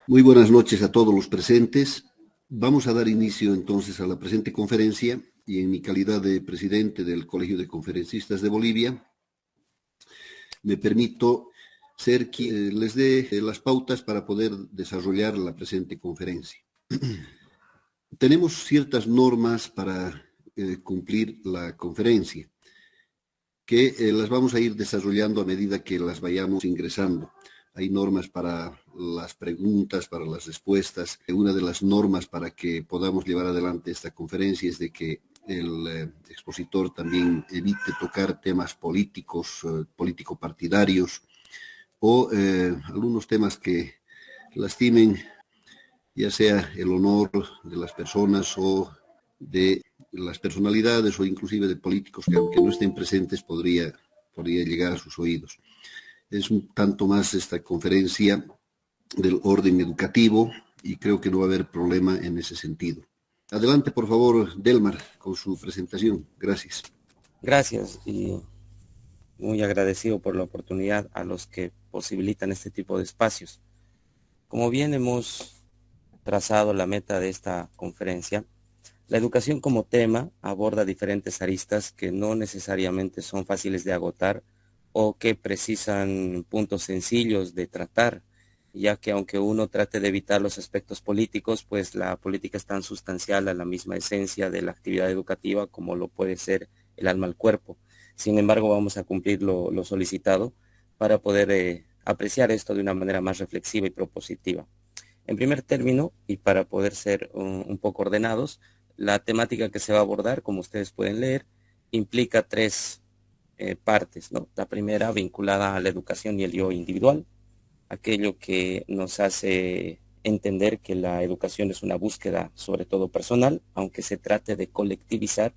Muy buenas noches a todos los presentes. Vamos a dar inicio entonces a la presente conferencia y en mi calidad de presidente del Colegio de Conferencistas de Bolivia, me permito ser quien les dé las pautas para poder desarrollar la presente conferencia. Tenemos ciertas normas para cumplir la conferencia, que las vamos a ir desarrollando a medida que las vayamos ingresando. Hay normas para las preguntas, para las respuestas. Una de las normas para que podamos llevar adelante esta conferencia es de que el expositor también evite tocar temas políticos, político-partidarios o algunos temas que lastimen ya sea el honor de las personas o de las personalidades o inclusive de políticos que aunque no estén presentes podría llegar a sus oídos. Es un tanto más esta conferencia del orden educativo y creo que no va a haber problema en ese sentido. Adelante, por favor, Delmar, con su presentación. Gracias. Gracias y muy agradecido por la oportunidad a los que posibilitan este tipo de espacios. Como bien hemos trazado la meta de esta conferencia, la educación como tema aborda diferentes aristas que no necesariamente son fáciles de agotar o que precisan puntos sencillos de tratar, ya que aunque uno trate de evitar los aspectos políticos, pues la política es tan sustancial a la misma esencia de la actividad educativa como lo puede ser el alma al cuerpo. Sin embargo, vamos a cumplir lo solicitado para poder apreciar esto de una manera más reflexiva y propositiva. En primer término, y para poder ser un poco ordenados, la temática que se va a abordar, como ustedes pueden leer, implica tres partes, ¿no? La primera vinculada a la educación y el yo individual, aquello que nos hace entender que la educación es una búsqueda sobre todo personal, aunque se trate de colectivizar.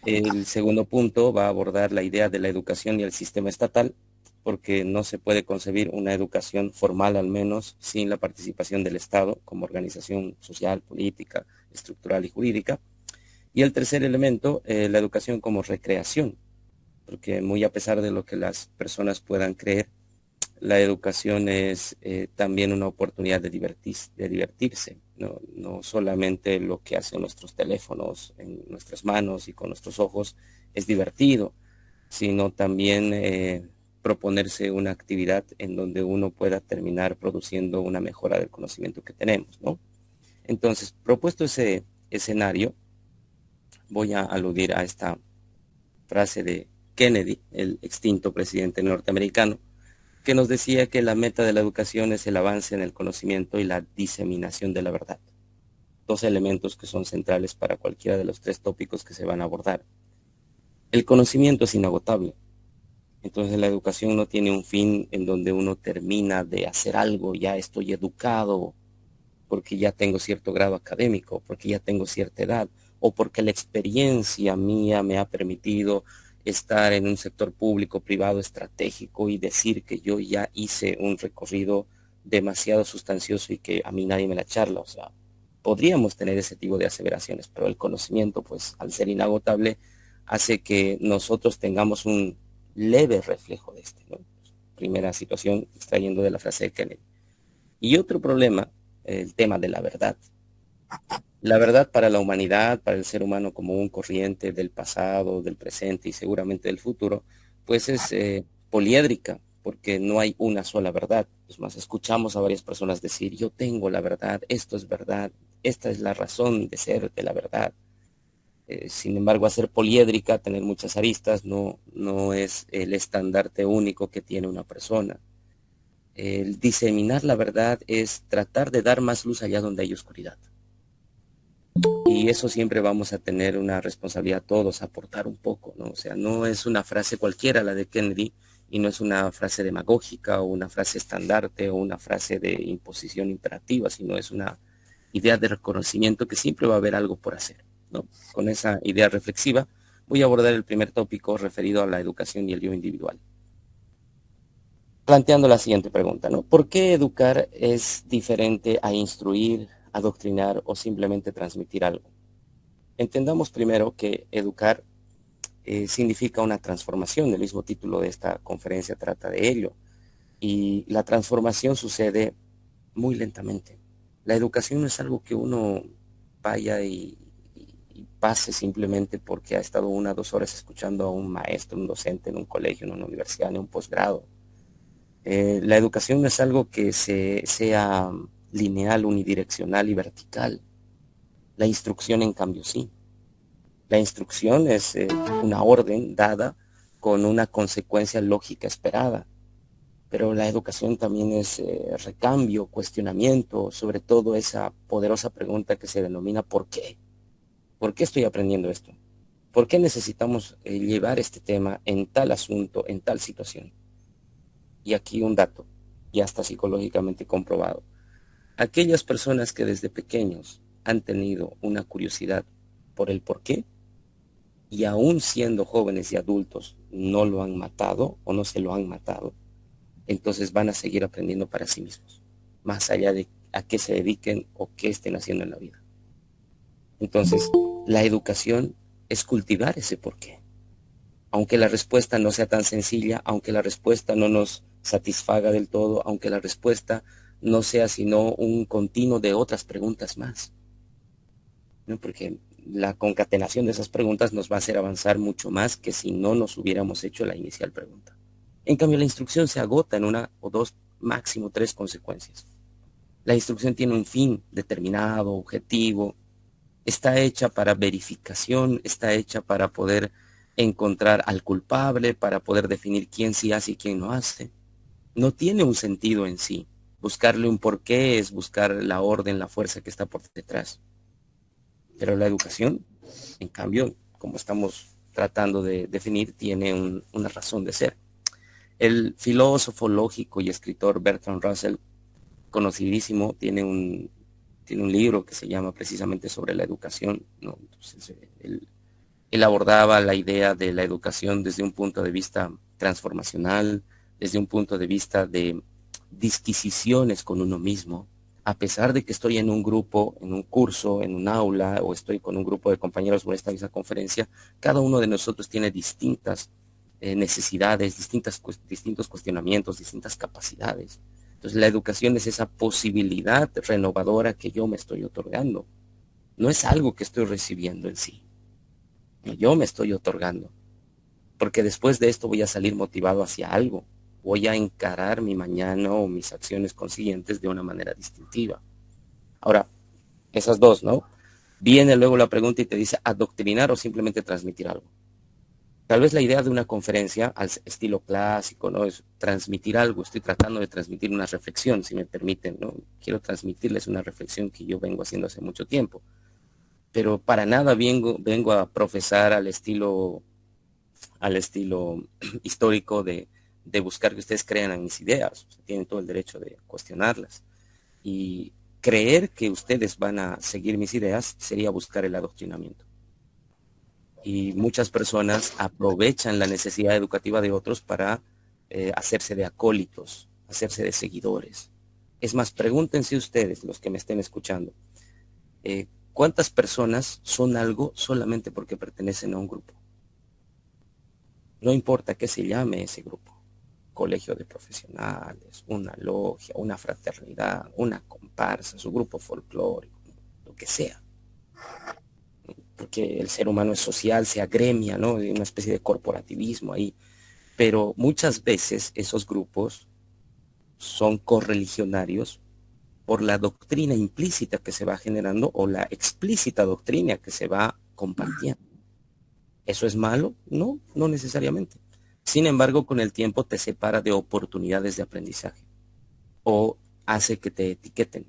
El segundo punto va a abordar la idea de la educación y el sistema estatal, porque no se puede concebir una educación formal al menos sin la participación del Estado como organización social, política, estructural y jurídica. Y el tercer elemento, la educación como recreación, porque muy a pesar de lo que las personas puedan creer, la educación es también una oportunidad de divertirse, no solamente lo que hacen nuestros teléfonos en nuestras manos y con nuestros ojos es divertido, sino también proponerse una actividad en donde uno pueda terminar produciendo una mejora del conocimiento que tenemos, ¿no? Entonces, propuesto ese escenario, voy a aludir a esta frase de Kennedy, el extinto presidente norteamericano, que nos decía que la meta de la educación es el avance en el conocimiento y la diseminación de la verdad. Dos elementos que son centrales para cualquiera de los tres tópicos que se van a abordar. El conocimiento es inagotable. Entonces la educación no tiene un fin en donde uno termina de hacer algo, ya estoy educado, porque ya tengo cierto grado académico, porque ya tengo cierta edad, o porque la experiencia mía me ha permitido estar en un sector público, privado, estratégico y decir que yo ya hice un recorrido demasiado sustancioso y que a mí nadie me la charla. O sea, podríamos tener ese tipo de aseveraciones, pero el conocimiento, pues al ser inagotable, hace que nosotros tengamos un leve reflejo de este, ¿no? Primera situación extrayendo de la frase de Kennedy. Y otro problema, el tema de la verdad. La verdad para la humanidad, para el ser humano como un corriente del pasado, del presente y seguramente del futuro, pues es poliédrica, porque no hay una sola verdad. Es más, escuchamos a varias personas decir, yo tengo la verdad, esto es verdad, esta es la razón de ser de la verdad. Sin embargo, hacer poliédrica, tener muchas aristas, no es el estandarte único que tiene una persona. El diseminar la verdad es tratar de dar más luz allá donde hay oscuridad. Y eso siempre vamos a tener una responsabilidad todos, aportar un poco, ¿no? O sea, no es una frase cualquiera la de Kennedy y no es una frase demagógica o una frase estandarte o una frase de imposición imperativa, sino es una idea de reconocimiento que siempre va a haber algo por hacer, ¿no? Con esa idea reflexiva voy a abordar el primer tópico referido a la educación y el yo individual. Planteando la siguiente pregunta, ¿no? ¿Por qué educar es diferente a instruir, adoctrinar o simplemente transmitir algo? Entendamos primero que educar significa una transformación. El mismo título de esta conferencia trata de ello. Y la transformación sucede muy lentamente. La educación no es algo que uno vaya y pase simplemente porque ha estado 1 o 2 horas escuchando a un maestro, un docente en un colegio, en una universidad, en un posgrado. La educación no es algo que sea lineal, unidireccional y vertical. La instrucción, en cambio, sí. La instrucción es una orden dada con una consecuencia lógica esperada. Pero la educación también es recambio, cuestionamiento, sobre todo esa poderosa pregunta que se denomina ¿por qué? ¿Por qué estoy aprendiendo esto? ¿Por qué necesitamos llevar este tema en tal asunto, en tal situación? Y aquí un dato, ya está psicológicamente comprobado. Aquellas personas que desde pequeños han tenido una curiosidad por el por qué, y aún siendo jóvenes y adultos no lo han matado o no se lo han matado, entonces van a seguir aprendiendo para sí mismos, más allá de a qué se dediquen o qué estén haciendo en la vida. Entonces, la educación es cultivar ese porqué. Aunque la respuesta no sea tan sencilla, aunque la respuesta no nos satisfaga del todo, aunque la respuesta no sea sino un continuo de otras preguntas más, ¿no? Porque la concatenación de esas preguntas nos va a hacer avanzar mucho más que si no nos hubiéramos hecho la inicial pregunta. En cambio, la instrucción se agota en 1 o 2, máximo 3 consecuencias. La instrucción tiene un fin determinado, objetivo, está hecha para verificación, está hecha para poder encontrar al culpable, para poder definir quién sí hace y quién no hace. No tiene un sentido en sí. Buscarle un porqué es buscar la orden, la fuerza que está por detrás. Pero la educación, en cambio, como estamos tratando de definir, tiene una razón de ser. El filósofo lógico y escritor Bertrand Russell, conocidísimo, tiene un libro que se llama precisamente sobre la educación, ¿no? Entonces, él abordaba la idea de la educación desde un punto de vista transformacional, desde un punto de vista de disquisiciones con uno mismo. A pesar de que estoy en un grupo, en un curso, en un aula, o estoy con un grupo de compañeros por esta misma conferencia, cada uno de nosotros tiene distintas necesidades, distintos cuestionamientos, distintas capacidades. Entonces la educación es esa posibilidad renovadora que yo me estoy otorgando. No es algo que estoy recibiendo en sí. Yo me estoy otorgando. Porque después de esto voy a salir motivado hacia algo. Voy a encarar mi mañana o mis acciones consiguientes de una manera distintiva. Ahora, esas dos, ¿no? Viene luego la pregunta y te dice adoctrinar o simplemente transmitir algo. Tal vez la idea de una conferencia al estilo clásico, ¿no? Es transmitir algo. Estoy tratando de transmitir una reflexión, si me permiten, ¿no? Quiero transmitirles una reflexión que yo vengo haciendo hace mucho tiempo. Pero para nada vengo a profesar al estilo histórico de buscar que ustedes crean en mis ideas. O sea, tienen todo el derecho de cuestionarlas. Y creer que ustedes van a seguir mis ideas sería buscar el adoctrinamiento. Y muchas personas aprovechan la necesidad educativa de otros para hacerse de acólitos, hacerse de seguidores. Es más, pregúntense ustedes, los que me estén escuchando, ¿cuántas personas son algo solamente porque pertenecen a un grupo? No importa qué se llame ese grupo, colegio de profesionales, una logia, una fraternidad, una comparsa, su grupo folclórico, lo que sea. Porque el ser humano es social, se agremia, ¿no? Hay una especie de corporativismo ahí. Pero muchas veces esos grupos son correligionarios por la doctrina implícita que se va generando o la explícita doctrina que se va compartiendo. ¿Eso es malo? No, no necesariamente. Sin embargo, con el tiempo te separa de oportunidades de aprendizaje o hace que te etiqueten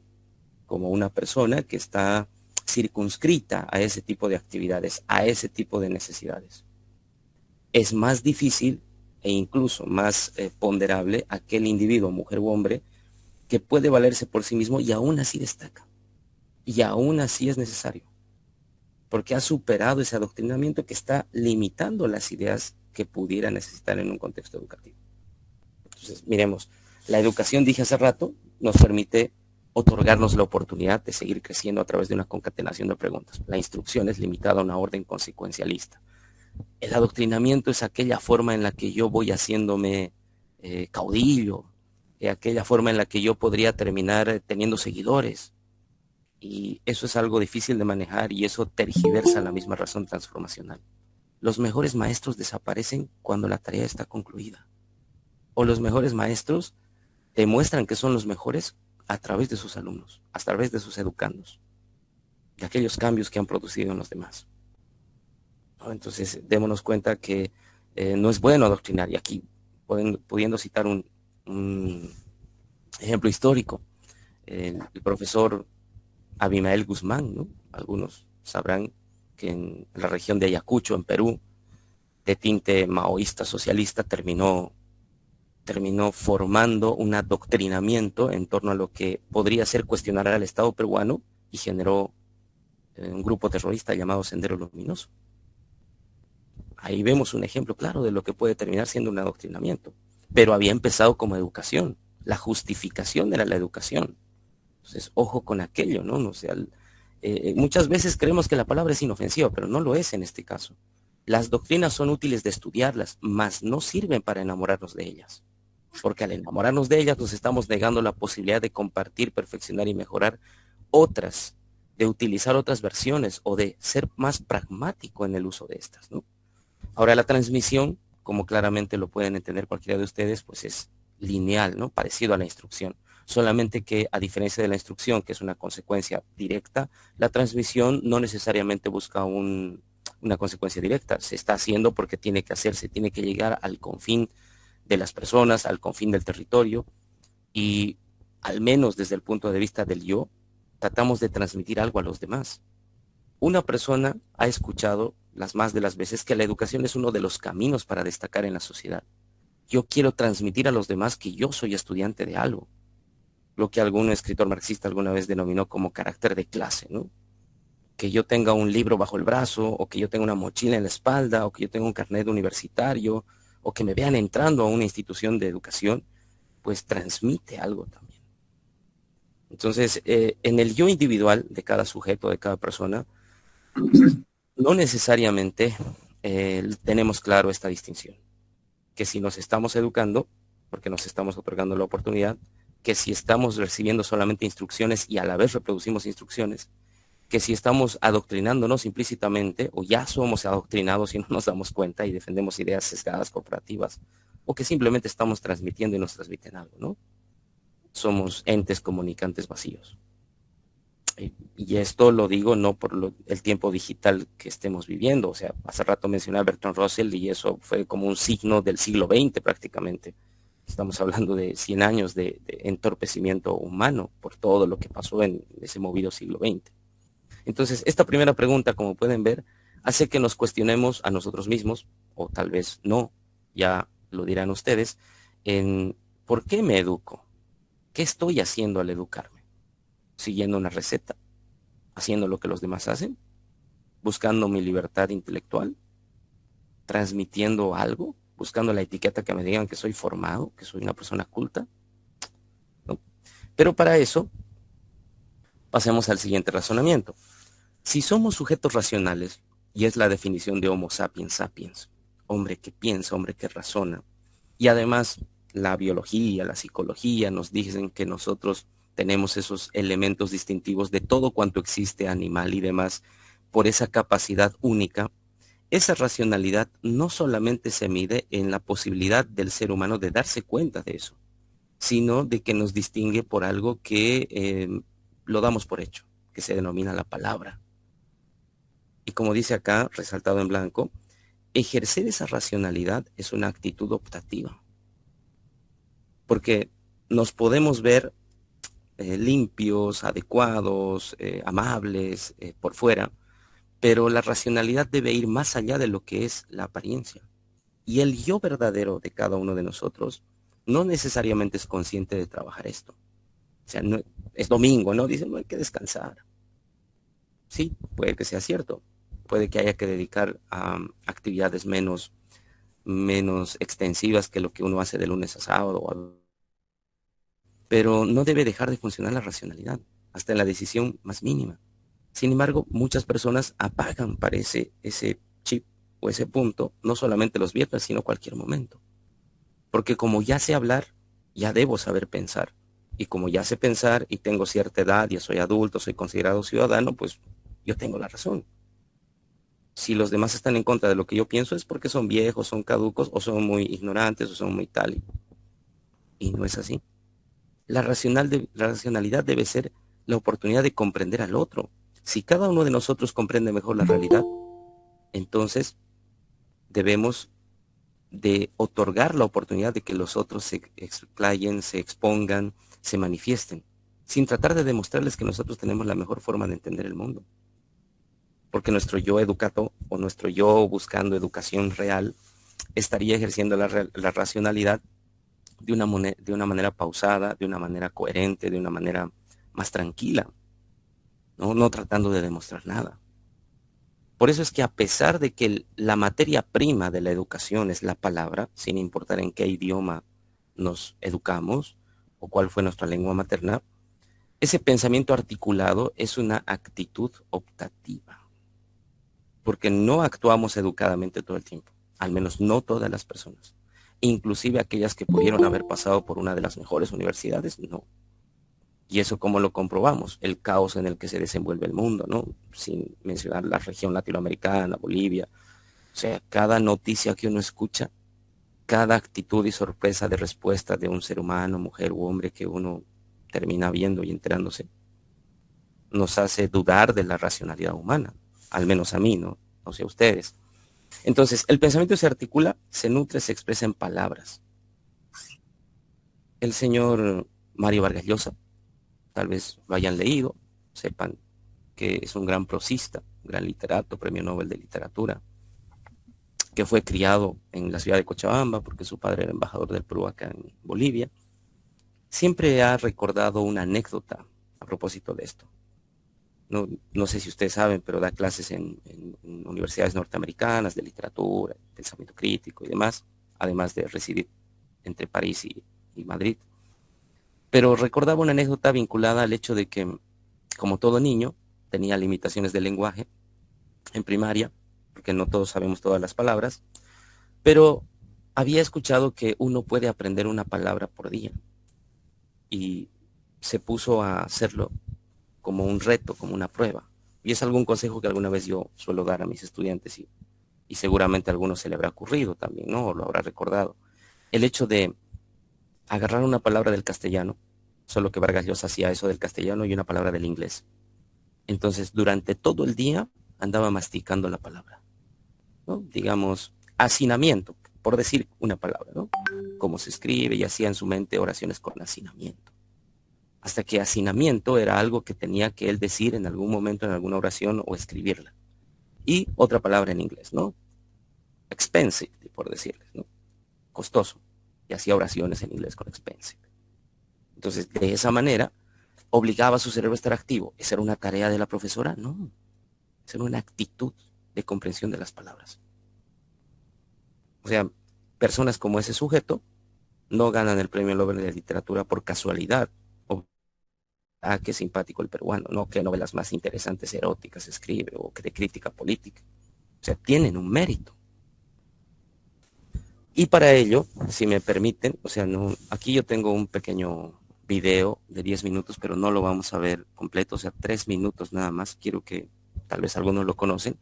como una persona que está circunscrita a ese tipo de actividades, a ese tipo de necesidades. Es más difícil e incluso más ponderable aquel individuo, mujer u hombre, que puede valerse por sí mismo y aún así destaca. Y aún así es necesario. Porque ha superado ese adoctrinamiento que está limitando las ideas que pudiera necesitar en un contexto educativo. Entonces, miremos, la educación, dije hace rato, nos permite otorgarnos la oportunidad de seguir creciendo a través de una concatenación de preguntas. La instrucción es limitada a una orden consecuencialista. El adoctrinamiento es aquella forma en la que yo voy haciéndome caudillo, aquella forma en la que yo podría terminar teniendo seguidores. Y eso es algo difícil de manejar y eso tergiversa la misma razón transformacional. Los mejores maestros desaparecen cuando la tarea está concluida. O los mejores maestros demuestran que son los mejores a través de sus alumnos, a través de sus educandos, de aquellos cambios que han producido en los demás. Entonces, démonos cuenta que no es bueno adoctrinar. Y aquí, pudiendo citar un ejemplo histórico, el profesor Abimael Guzmán, ¿no? Algunos sabrán que en la región de Ayacucho, en Perú, de tinte maoísta socialista, terminó formando un adoctrinamiento en torno a lo que podría ser cuestionar al Estado peruano y generó un grupo terrorista llamado Sendero Luminoso. Ahí vemos un ejemplo claro de lo que puede terminar siendo un adoctrinamiento, pero había empezado como educación. La justificación era la educación. Entonces, ojo con aquello, ¿no? O sea, muchas veces creemos que la palabra es inofensiva, pero no lo es en este caso. Las doctrinas son útiles de estudiarlas, mas no sirven para enamorarnos de ellas. Porque al enamorarnos de ellas nos estamos negando la posibilidad de compartir, perfeccionar y mejorar otras, de utilizar otras versiones o de ser más pragmático en el uso de estas, ¿no? Ahora, la transmisión, como claramente lo pueden entender cualquiera de ustedes, pues es lineal, ¿no? Parecido a la instrucción. Solamente que, a diferencia de la instrucción, que es una consecuencia directa, la transmisión no necesariamente busca una consecuencia directa. Se está haciendo porque tiene que hacerse, tiene que llegar al confín de las personas, al confín del territorio, y al menos desde el punto de vista del yo, tratamos de transmitir algo a los demás. Una persona ha escuchado las más de las veces que la educación es uno de los caminos para destacar en la sociedad. Yo quiero transmitir a los demás que yo soy estudiante de algo, lo que algún escritor marxista alguna vez denominó como carácter de clase, ¿no? Que yo tenga un libro bajo el brazo, o que yo tenga una mochila en la espalda, o que yo tenga un carnet universitario, o que me vean entrando a una institución de educación, pues transmite algo también. Entonces, en el yo individual de cada sujeto, de cada persona, no necesariamente tenemos claro esta distinción. Que si nos estamos educando, porque nos estamos otorgando la oportunidad, que si estamos recibiendo solamente instrucciones y a la vez reproducimos instrucciones, que si estamos adoctrinándonos implícitamente o ya somos adoctrinados y no nos damos cuenta y defendemos ideas sesgadas corporativas, o que simplemente estamos transmitiendo y nos transmiten algo, ¿no? Somos entes comunicantes vacíos. Y esto lo digo no por el tiempo digital que estemos viviendo. O sea, hace rato mencioné a Bertrand Russell y eso fue como un signo del siglo XX prácticamente. Estamos hablando de 100 años de entorpecimiento humano por todo lo que pasó en ese movido siglo XX. Entonces, esta primera pregunta, como pueden ver, hace que nos cuestionemos a nosotros mismos, o tal vez no, ya lo dirán ustedes, en ¿por qué me educo? ¿Qué estoy haciendo al educarme? ¿Siguiendo una receta? ¿Haciendo lo que los demás hacen? ¿Buscando mi libertad intelectual? ¿Transmitiendo algo? ¿Buscando la etiqueta que me digan que soy formado, que soy una persona culta? ¿No? Pero para eso, pasemos al siguiente razonamiento. Si somos sujetos racionales, y es la definición de Homo sapiens sapiens, hombre que piensa, hombre que razona, y además la biología, la psicología nos dicen que nosotros tenemos esos elementos distintivos de todo cuanto existe, animal y demás, por esa capacidad única, esa racionalidad no solamente se mide en la posibilidad del ser humano de darse cuenta de eso, sino de que nos distingue por algo que lo damos por hecho, que se denomina la palabra. Y como dice acá, resaltado en blanco, ejercer esa racionalidad es una actitud optativa. Porque nos podemos ver limpios, adecuados, amables por fuera, pero la racionalidad debe ir más allá de lo que es la apariencia. Y el yo verdadero de cada uno de nosotros no necesariamente es consciente de trabajar esto. O sea, no, es domingo, ¿no? Dicen, no hay que descansar. Sí, puede que sea cierto. Puede que haya que dedicar a actividades menos extensivas que lo que uno hace de lunes a sábado. Pero no debe dejar de funcionar la racionalidad, hasta en la decisión más mínima. Sin embargo, muchas personas apagan, parece, ese chip o ese punto, no solamente los viernes, sino cualquier momento. Porque como ya sé hablar ya debo saber pensar. Y como ya sé pensar y tengo cierta edad, ya soy adulto, soy considerado ciudadano, pues yo tengo la razón. Si los demás están en contra de lo que yo pienso es porque son viejos, son caducos, o son muy ignorantes, o son muy tal. Y no es así. La racionalidad debe ser la oportunidad de comprender al otro. Si cada uno de nosotros comprende mejor la realidad, entonces debemos de otorgar la oportunidad de que los otros se explayen, se expongan, se manifiesten, sin tratar de demostrarles que nosotros tenemos la mejor forma de entender el mundo. Porque nuestro yo educado o nuestro yo buscando educación real estaría ejerciendo la racionalidad de una manera pausada, de una manera coherente, de una manera más tranquila, no tratando de demostrar nada. Por eso es que a pesar de que la materia prima de la educación es la palabra, sin importar en qué idioma nos educamos o cuál fue nuestra lengua materna, ese pensamiento articulado es una actitud optativa, porque no actuamos educadamente todo el tiempo, al menos no todas las personas. Inclusive aquellas que pudieron haber pasado por una de las mejores universidades, no. ¿Y eso cómo lo comprobamos? El caos en el que se desenvuelve el mundo, ¿no? Sin mencionar la región latinoamericana, Bolivia. O sea, cada noticia que uno escucha, cada actitud y sorpresa de respuesta de un ser humano, mujer u hombre que uno termina viendo y enterándose, nos hace dudar de la racionalidad humana. Al menos a mí, ¿no? No sé a ustedes. Entonces, el pensamiento se articula, se nutre, se expresa en palabras. El señor Mario Vargas Llosa, tal vez lo hayan leído, sepan que es un gran prosista, un gran literato, premio Nobel de Literatura, que fue criado en la ciudad de Cochabamba porque su padre era embajador del Perú acá en Bolivia. Siempre ha recordado una anécdota a propósito de esto. No sé si ustedes saben, pero da clases en universidades norteamericanas de literatura, pensamiento crítico y demás, además de residir entre París y Madrid. Pero recordaba una anécdota vinculada al hecho de que, como todo niño, tenía limitaciones de lenguaje en primaria, porque no todos sabemos todas las palabras, pero había escuchado que uno puede aprender una palabra por día y se puso a hacerlo como un reto, como una prueba. Y es algún consejo que alguna vez yo suelo dar a mis estudiantes y seguramente a algunos se le habrá ocurrido también, ¿no? O lo habrá recordado. El hecho de agarrar una palabra del castellano, solo que Vargas Llosa hacía eso del castellano y una palabra del inglés. Entonces, durante todo el día andaba masticando la palabra, ¿no? Digamos, hacinamiento, por decir una palabra, ¿no? Cómo se escribe y hacía en su mente oraciones con hacinamiento. Hasta que hacinamiento era algo que tenía que él decir en algún momento en alguna oración o escribirla. Y otra palabra en inglés, ¿no? Expensive, por decirles, ¿no? Costoso. Y hacía oraciones en inglés con expensive. Entonces, de esa manera, obligaba a su cerebro a estar activo. ¿Esa era una tarea de la profesora? No. Esa era una actitud de comprensión de las palabras. O sea, personas como ese sujeto no ganan el premio Nobel de Literatura por casualidad. Ah, qué simpático el peruano, no, qué novelas más interesantes eróticas escribe o de crítica política. O sea, tienen un mérito. Y para ello, si me permiten, o sea, no, aquí yo tengo un pequeño video de 10 minutos, pero no lo vamos a ver completo, o sea, 3 minutos nada más. Quiero que tal vez algunos lo conocen.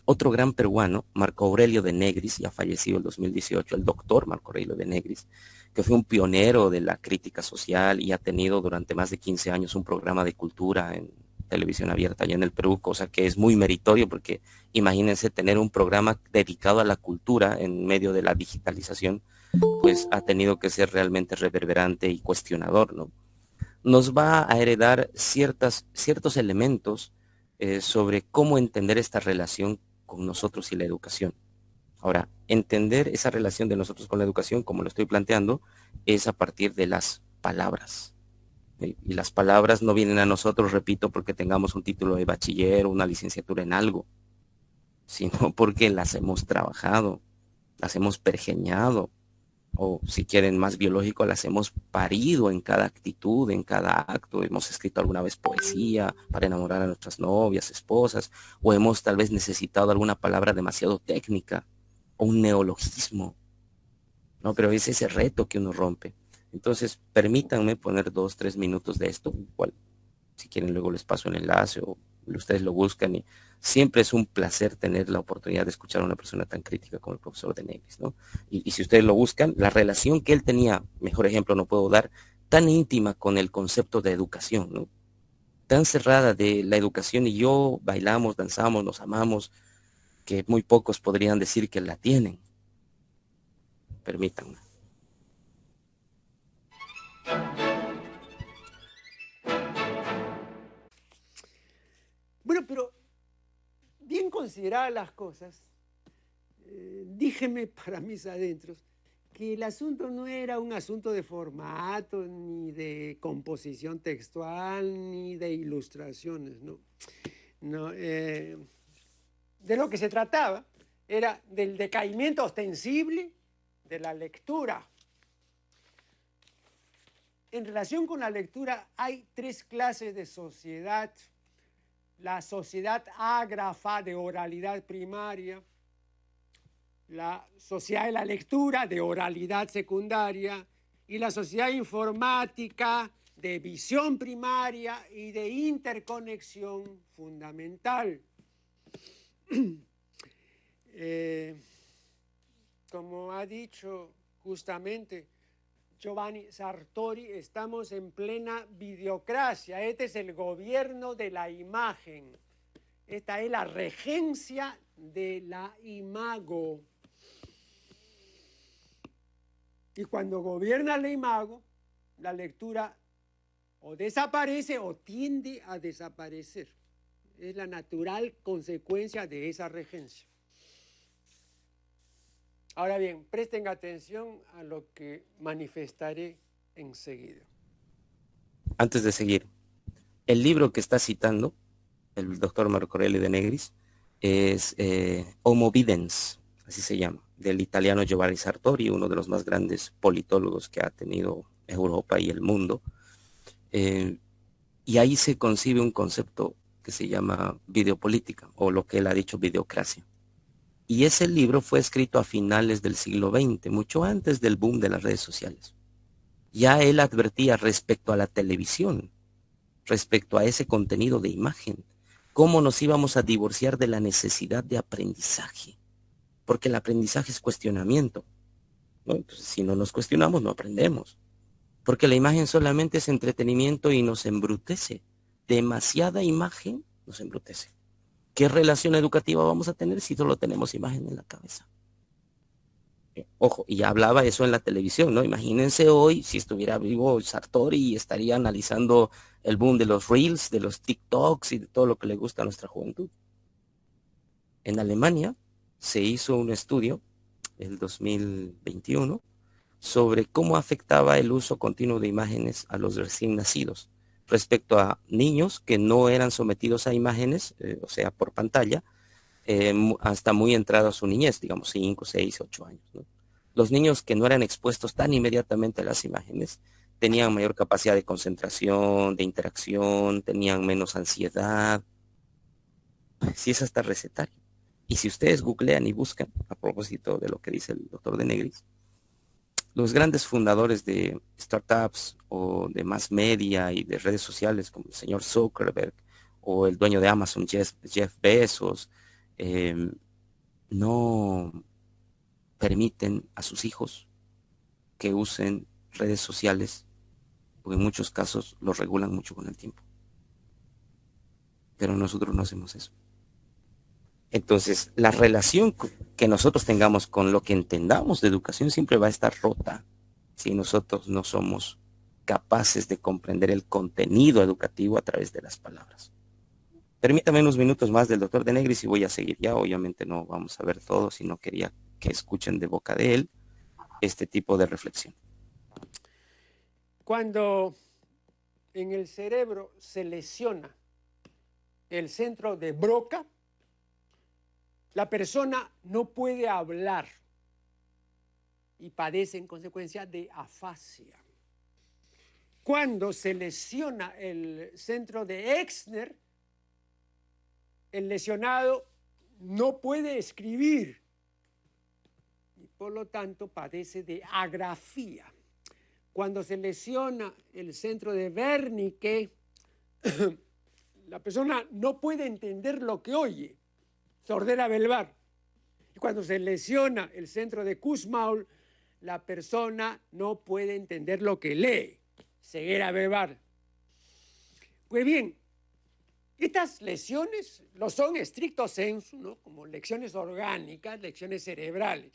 Otro gran peruano, Marco Aurelio de Negris, ya fallecido en 2018, el doctor Marco Aurelio de Negris, que fue un pionero de la crítica social y ha tenido durante más de 15 años un programa de cultura en televisión abierta allá en el Perú, cosa que es muy meritorio porque imagínense tener un programa dedicado a la cultura en medio de la digitalización, pues ha tenido que ser realmente reverberante y cuestionador, ¿no? Nos va a heredar ciertos elementos sobre cómo entender esta relación con nosotros y la educación. Ahora, entender esa relación de nosotros con la educación, como lo estoy planteando, es a partir de las palabras. Y las palabras no vienen a nosotros, repito, porque tengamos un título de bachiller o una licenciatura en algo, sino porque las hemos trabajado, las hemos pergeñado, o si quieren más biológico, las hemos parido en cada actitud, en cada acto. Hemos escrito alguna vez poesía para enamorar a nuestras novias, esposas, o hemos tal vez necesitado alguna palabra demasiado técnica o un neologismo, ¿no? Pero es ese reto que uno rompe. Entonces, permítanme poner 2, 3 minutos de esto, igual, si quieren luego les paso el enlace o ustedes lo buscan. Y siempre es un placer tener la oportunidad de escuchar a una persona tan crítica como el profesor de Negris, ¿no? Y si ustedes lo buscan, la relación que él tenía, mejor ejemplo no puedo dar, tan íntima con el concepto de educación, ¿no? Tan cerrada de la educación y yo bailamos, danzamos, nos amamos, que muy pocos podrían decir que la tienen. Permítanme. Bueno, pero bien consideradas las cosas, díjeme para mis adentros que el asunto no era un asunto de formato, ni de composición textual, ni de ilustraciones, ¿no? No, de lo que se trataba era del decaimiento ostensible de la lectura. En relación con la lectura hay 3 clases de sociedad: la sociedad ágrafa de oralidad primaria, la sociedad de la lectura de oralidad secundaria y la sociedad informática de visión primaria y de interconexión fundamental. Como ha dicho justamente Giovanni Sartori, estamos en plena videocracia. Este es el gobierno de la imagen. Esta es la regencia de la imago. Y cuando gobierna la imago, la lectura o desaparece o tiende a desaparecer. Es la natural consecuencia de esa regencia. Ahora bien, presten atención a lo que manifestaré enseguida. Antes de seguir, el libro que está citando el doctor Marco Aurelio de Negris es Homo Videns, así se llama, del italiano Giovanni Sartori, uno de los más grandes politólogos que ha tenido Europa y el mundo. Y ahí se concibe un concepto que se llama videopolítica, o lo que él ha dicho, videocracia. Y ese libro fue escrito a finales del siglo XX, mucho antes del boom de las redes sociales. Ya él advertía respecto a la televisión, respecto a ese contenido de imagen, cómo nos íbamos a divorciar de la necesidad de aprendizaje, porque el aprendizaje es cuestionamiento, ¿no? Entonces, si no nos cuestionamos, no aprendemos, porque la imagen solamente es entretenimiento y nos embrutece. Demasiada imagen nos embrutece. ¿Qué relación educativa vamos a tener si solo tenemos imagen en la cabeza? Ojo, y hablaba eso en la televisión, ¿no? Imagínense hoy si estuviera vivo Sartori y estaría analizando el boom de los Reels, de los TikToks y de todo lo que le gusta a nuestra juventud. En Alemania se hizo un estudio, el 2021, sobre cómo afectaba el uso continuo de imágenes a los recién nacidos respecto a niños que no eran sometidos a imágenes, o sea, por pantalla, hasta muy entrado a su niñez, digamos 5, 6, 8 años, ¿no? Los niños que no eran expuestos tan inmediatamente a las imágenes tenían mayor capacidad de concentración, de interacción, tenían menos ansiedad. Sí, es hasta recetario. Y si ustedes googlean y buscan, a propósito de lo que dice el doctor de Negris, los grandes fundadores de startups o de mass media y de redes sociales, como el señor Zuckerberg o el dueño de Amazon, Jeff Bezos, no permiten a sus hijos que usen redes sociales, porque en muchos casos los regulan mucho con el tiempo. Pero nosotros no hacemos eso. Entonces, la relación que nosotros tengamos con lo que entendamos de educación siempre va a estar rota si nosotros no somos capaces de comprender el contenido educativo a través de las palabras. Permítame unos minutos más del doctor de Negris y voy a seguir ya. Obviamente no vamos a ver todo, sino quería que escuchen de boca de él este tipo de reflexión. Cuando en el cerebro se lesiona el centro de Broca, la persona no puede hablar y padece en consecuencia de afasia. Cuando se lesiona el centro de Exner, el lesionado no puede escribir y por lo tanto padece de agrafía. cuando se lesiona el centro de Wernicke, la persona no puede entender lo que oye, sordera verbal. Y cuando se lesiona el centro de Kussmaul, la persona no puede entender lo que lee, ceguera verbal. Pues bien, estas lesiones lo son stricto sensu, ¿no? Como lesiones orgánicas, lesiones cerebrales.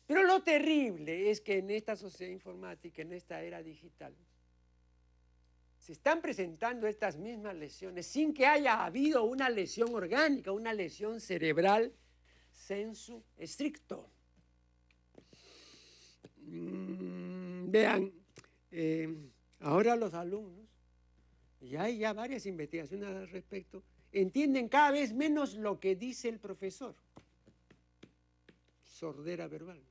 Pero lo terrible es que en esta sociedad informática, en esta era digital, se están presentando estas mismas lesiones sin que haya habido una lesión orgánica, una lesión cerebral sensu stricto. Vean, ahora los alumnos, y hay ya varias investigaciones al respecto, entienden cada vez menos lo que dice el profesor. Sordera verbal.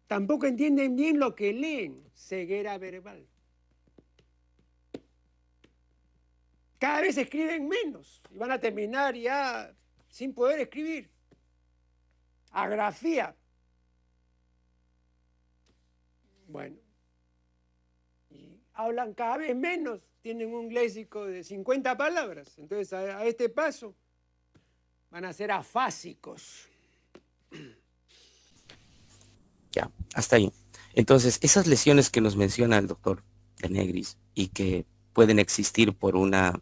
Tampoco entienden bien lo que leen, ceguera verbal. Cada vez escriben menos y van a terminar ya sin poder escribir. Agrafía. Bueno, y hablan cada vez menos, tienen un léxico de 50 palabras. Entonces, a este paso van a ser afásicos. Ya, hasta ahí. Entonces, esas lesiones que nos menciona el doctor de Negris y que pueden existir por una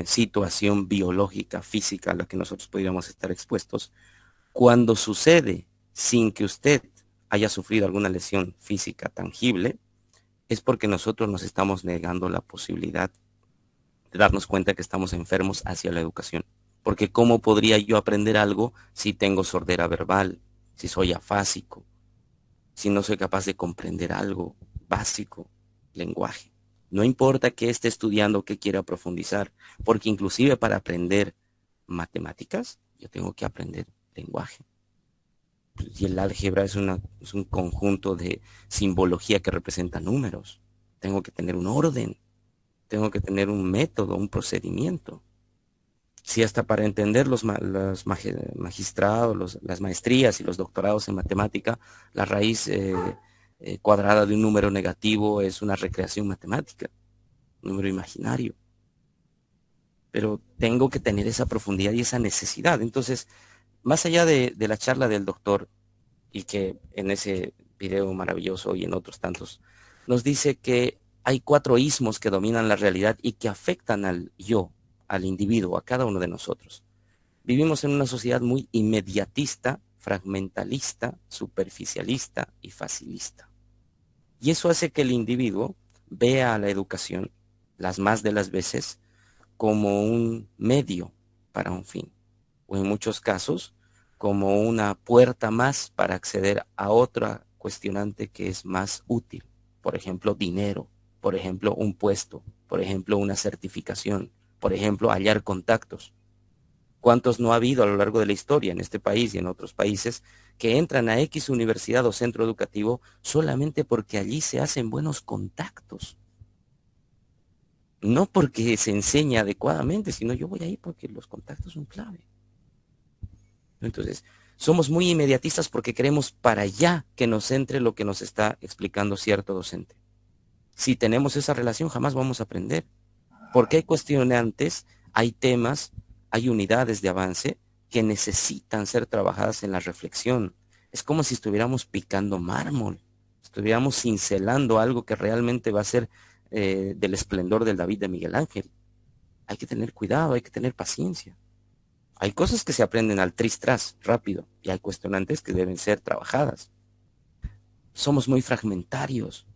situación biológica, física a la que nosotros podríamos estar expuestos, cuando sucede sin que usted haya sufrido alguna lesión física tangible, es porque nosotros nos estamos negando la posibilidad de darnos cuenta que estamos enfermos hacia la educación. Porque ¿cómo podría yo aprender algo si tengo sordera verbal, si soy afásico, si no soy capaz de comprender algo básico, lenguaje? No importa qué esté estudiando, qué quiera profundizar, porque inclusive para aprender matemáticas, yo tengo que aprender lenguaje. Y el álgebra es un conjunto de simbología que representa números. Tengo que tener un orden, tengo que tener un método, un procedimiento. Si hasta para entender los magistrados, las maestrías y los doctorados en matemática, la raíz cuadrada de un número negativo es una recreación matemática, un número imaginario. Pero tengo que tener esa profundidad y esa necesidad. Entonces, más allá de la charla del doctor, y que en ese video maravilloso y en otros tantos, nos dice que hay 4 ismos que dominan la realidad y que afectan al yo, al individuo, a cada uno de nosotros. Vivimos en una sociedad muy inmediatista, fragmentalista, superficialista y facilista. Y eso hace que el individuo vea a la educación, las más de las veces, como un medio para un fin, o en muchos casos, como una puerta más para acceder a otra cuestionante que es más útil. Por ejemplo, dinero, por ejemplo, un puesto, por ejemplo, una certificación, por ejemplo, hallar contactos. ¿Cuántos no ha habido a lo largo de la historia en este país y en otros países que entran a X universidad o centro educativo solamente porque allí se hacen buenos contactos? No porque se enseña adecuadamente, sino yo voy ahí porque los contactos son clave. Entonces, somos muy inmediatistas porque queremos para allá que nos entre lo que nos está explicando cierto docente. Si tenemos esa relación, jamás vamos a aprender. Porque hay cuestionantes, hay temas, hay unidades de avance que necesitan ser trabajadas en la reflexión. Es como si estuviéramos picando mármol, estuviéramos cincelando algo que realmente va a ser del esplendor del David de Miguel Ángel. Hay que tener cuidado, hay que tener paciencia. Hay cosas que se aprenden al tris-tras, rápido, y hay cuestionantes que deben ser trabajadas. Somos muy fragmentarios.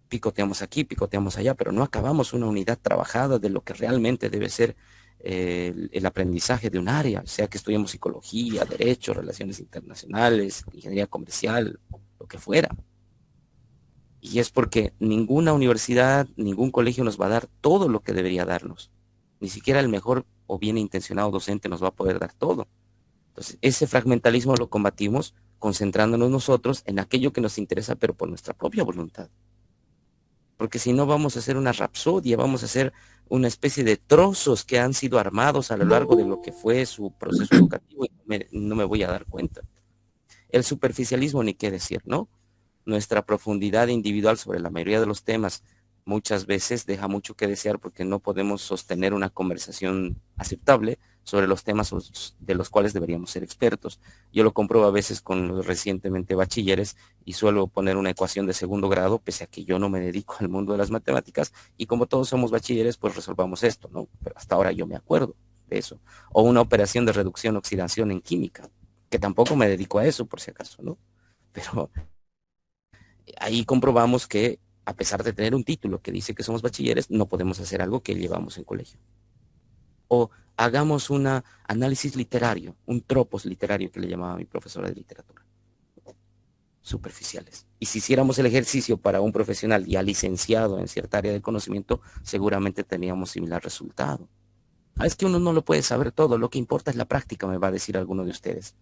Picoteamos aquí, picoteamos allá, pero no acabamos una unidad trabajada de lo que realmente debe ser el aprendizaje de un área, sea que estudiemos psicología, derecho, relaciones internacionales, ingeniería comercial, lo que fuera. Y es porque ninguna universidad, ningún colegio nos va a dar todo lo que debería darnos. Ni siquiera el mejor o bien intencionado docente nos va a poder dar todo. Entonces, ese fragmentalismo lo combatimos concentrándonos nosotros en aquello que nos interesa, pero por nuestra propia voluntad. Porque si no vamos a hacer una rapsodia, vamos a hacer una especie de trozos que han sido armados a lo largo de lo que fue su proceso educativo y no me voy a dar cuenta. El superficialismo ni qué decir, ¿no? nuestra profundidad individual sobre la mayoría de los temas muchas veces deja mucho que desear porque no podemos sostener una conversación aceptable sobre los temas de los cuales deberíamos ser expertos. Yo lo compruebo a veces con los recientemente bachilleres y suelo poner una ecuación de segundo grado, pese a que yo no me dedico al mundo de las matemáticas, y como todos somos bachilleres, pues resolvamos esto, ¿no? Pero hasta ahora yo me acuerdo de eso. O una operación de reducción-oxidación en química, que tampoco me dedico a eso, por si acaso, ¿no? Pero ahí comprobamos que a pesar de tener un título que dice que somos bachilleres, no podemos hacer algo que llevamos en colegio. O hagamos un análisis literario, un tropos literario que le llamaba mi profesora de literatura. Superficiales. Y si hiciéramos el ejercicio para un profesional ya licenciado en cierta área de conocimiento, seguramente teníamos similar resultado. Es que uno no lo puede saber todo, lo que importa es la práctica, me va a decir alguno de ustedes.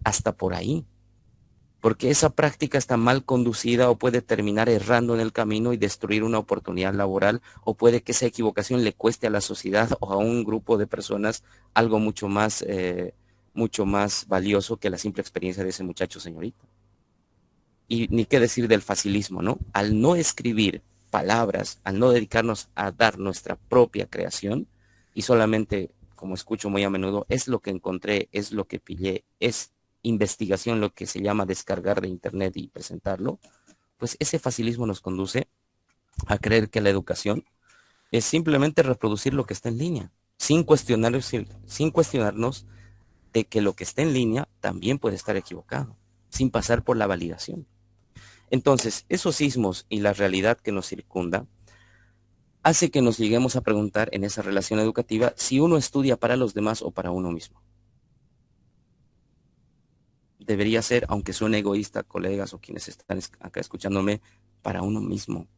Hasta por ahí. Porque esa práctica está mal conducida o puede terminar errando en el camino y destruir una oportunidad laboral, o puede que esa equivocación le cueste a la sociedad o a un grupo de personas algo mucho más valioso que la simple experiencia de ese muchacho, señorita. Y ni qué decir del facilismo, ¿no? Al no escribir palabras, al no dedicarnos a dar nuestra propia creación y solamente, como escucho muy a menudo, es lo que encontré, es lo que pillé, es investigación, lo que se llama descargar de internet y presentarlo, pues ese facilismo nos conduce a creer que la educación es simplemente reproducir lo que está en línea, sin cuestionarnos de que lo que está en línea también puede estar equivocado, sin pasar por la validación. Entonces, esos sismos y la realidad que nos circunda hace que nos lleguemos a preguntar en esa relación educativa si uno estudia para los demás o para uno mismo. Debería ser, aunque suene egoísta, colegas o quienes están acá escuchándome, para uno mismo.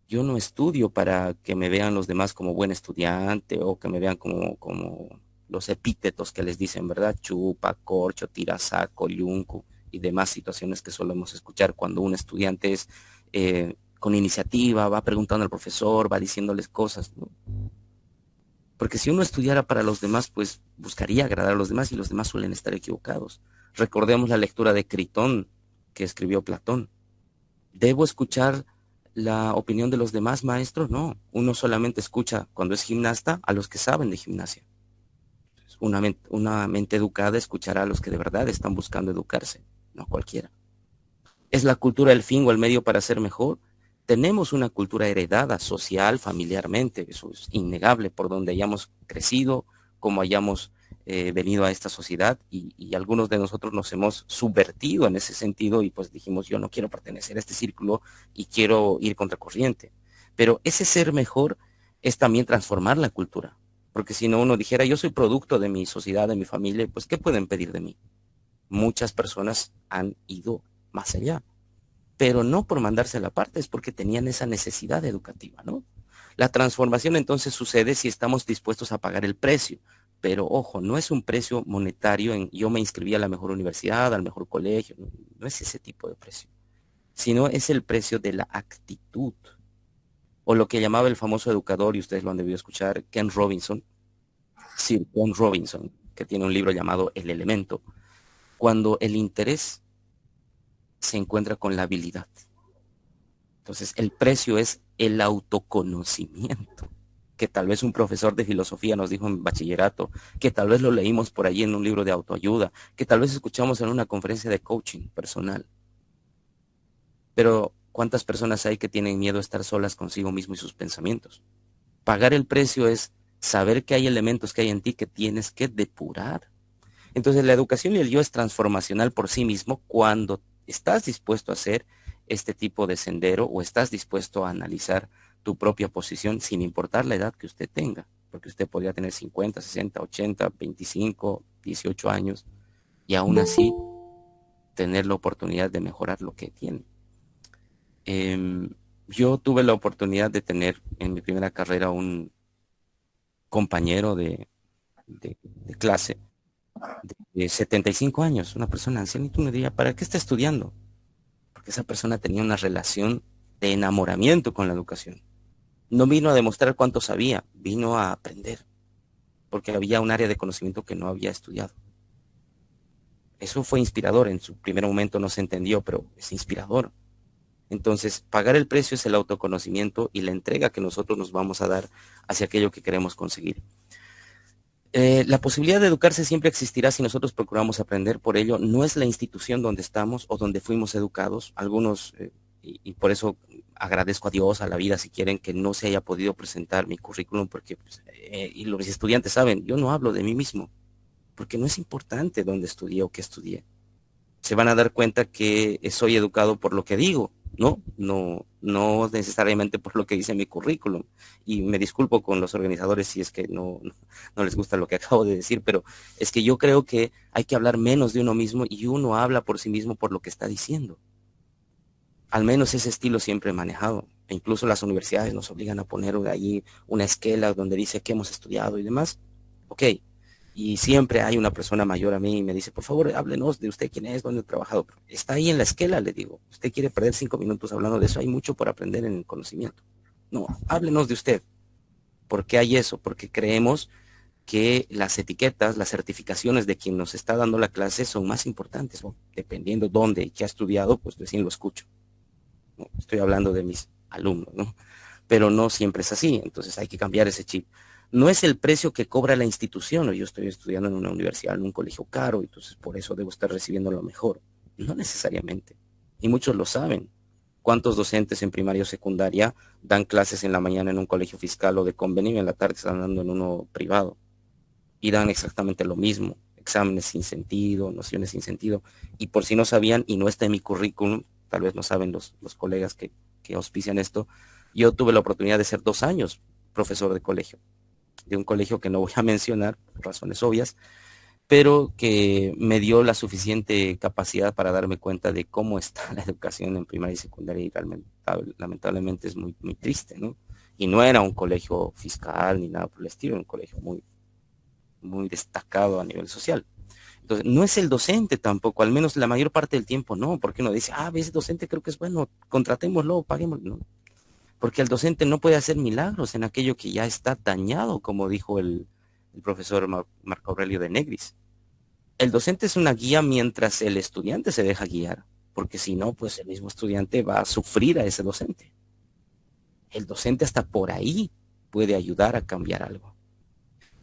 Yo no estudio para que me vean los demás como buen estudiante o que me vean como los epítetos que les dicen, ¿verdad? Chupa, corcho, tirasaco, yunco y demás situaciones que solemos escuchar cuando un estudiante es con iniciativa, va preguntando al profesor, va diciéndoles cosas, ¿no? Porque si uno estudiara para los demás, pues buscaría agradar a los demás y los demás suelen estar equivocados. Recordemos la lectura de Critón que escribió Platón. ¿Debo escuchar la opinión de los demás, maestros? No, uno solamente escucha cuando es gimnasta a los que saben de gimnasia. Una mente educada escuchará a los que de verdad están buscando educarse, no cualquiera. ¿Es la cultura el fin o el medio para ser mejor? Tenemos una cultura heredada social, familiarmente, eso es innegable, por donde hayamos crecido, como hayamos venido a esta sociedad, y algunos de nosotros nos hemos subvertido en ese sentido y pues dijimos, yo no quiero pertenecer a este círculo y quiero ir contracorriente. Pero ese ser mejor es también transformar la cultura, porque si no uno dijera, yo soy producto de mi sociedad, de mi familia, pues ¿qué pueden pedir de mí? Muchas personas han ido más allá, pero no por mandarse la parte, es porque tenían esa necesidad educativa, ¿no? La transformación entonces sucede si estamos dispuestos a pagar el precio, pero ojo, no es un precio monetario en yo me inscribí a la mejor universidad, al mejor colegio, no es ese tipo de precio, sino es el precio de la actitud, o lo que llamaba el famoso educador, y ustedes lo han debido escuchar, Ken Robinson, Sir Ken Robinson, que tiene un libro llamado El Elemento, cuando el interés se encuentra con la habilidad. Entonces, el precio es el autoconocimiento, que tal vez un profesor de filosofía nos dijo en bachillerato, que tal vez lo leímos por allí en un libro de autoayuda, que tal vez escuchamos en una conferencia de coaching personal. Pero, ¿cuántas personas hay que tienen miedo a estar solas consigo mismo y sus pensamientos? Pagar el precio es saber que hay elementos que hay en ti que tienes que depurar. Entonces, la educación y el yo es transformacional por sí mismo cuando estás dispuesto a hacer este tipo de sendero o estás dispuesto a analizar tu propia posición sin importar la edad que usted tenga, porque usted podría tener 50, 60, 80, 25, 18 años y aún así tener la oportunidad de mejorar lo que tiene. Yo tuve la oportunidad de tener en mi primera carrera un compañero de clase de 75 años, una persona anciana, y tú me dirías, ¿para qué está estudiando? Porque esa persona tenía una relación de enamoramiento con la educación. No vino a demostrar cuánto sabía, vino a aprender, porque había un área de conocimiento que no había estudiado. Eso fue inspirador. En su primer momento no se entendió, pero es inspirador. Entonces, pagar el precio es el autoconocimiento y la entrega que nosotros nos vamos a dar hacia aquello que queremos conseguir. La posibilidad de educarse siempre existirá si nosotros procuramos aprender. Por ello, no es la institución donde estamos o donde fuimos educados. Algunos, y por eso agradezco a Dios, a la vida, si quieren, que no se haya podido presentar mi currículum, porque pues, y los estudiantes saben, yo no hablo de mí mismo, porque no es importante dónde estudié o qué estudié. Se van a dar cuenta que soy educado por lo que digo, no necesariamente por lo que dice mi currículum. Y me disculpo con los organizadores si es que no les gusta lo que acabo de decir, pero es que yo creo que hay que hablar menos de uno mismo y uno habla por sí mismo por lo que está diciendo. Al menos ese estilo siempre he manejado. E incluso las universidades nos obligan a poner ahí una esquela donde dice que hemos estudiado y demás. Ok. Y siempre hay una persona mayor a mí y me dice, por favor, háblenos de usted, quién es, dónde ha trabajado. Está ahí en la esquela, le digo. Usted quiere perder 5 minutos hablando de eso. Hay mucho por aprender en el conocimiento. No, háblenos de usted. ¿Por qué hay eso? Porque creemos que las etiquetas, las certificaciones de quien nos está dando la clase son más importantes. ¿No? Dependiendo dónde y qué ha estudiado, pues recién lo escucho. ¿No? Estoy hablando de mis alumnos, ¿no? Pero no siempre es así. Entonces hay que cambiar ese chip. No es el precio que cobra la institución, o yo estoy estudiando en una universidad, en un colegio caro, entonces por eso debo estar recibiendo lo mejor. No necesariamente. Y muchos lo saben. ¿Cuántos docentes en primaria o secundaria dan clases en la mañana en un colegio fiscal o de convenio y en la tarde están dando en uno privado? Y dan exactamente lo mismo. Exámenes sin sentido, nociones sin sentido. Y por si no sabían, y no está en mi currículum, tal vez no saben los colegas que auspician esto, yo tuve la oportunidad de ser 2 años profesor de colegio. De un colegio que no voy a mencionar por razones obvias, pero que me dio la suficiente capacidad para darme cuenta de cómo está la educación en primaria y secundaria y realmente, lamentablemente es muy, muy triste, ¿no? Y no era un colegio fiscal ni nada por el estilo, era un colegio muy, muy destacado a nivel social. Entonces, no es el docente tampoco, al menos la mayor parte del tiempo no, porque uno dice, ese docente creo que es bueno, contratémoslo, paguémoslo, ¿no? Porque el docente no puede hacer milagros en aquello que ya está dañado, como dijo el profesor Marco Aurelio de Negris. El docente es una guía mientras el estudiante se deja guiar, porque si no, pues el mismo estudiante va a sufrir a ese docente. El docente hasta por ahí puede ayudar a cambiar algo.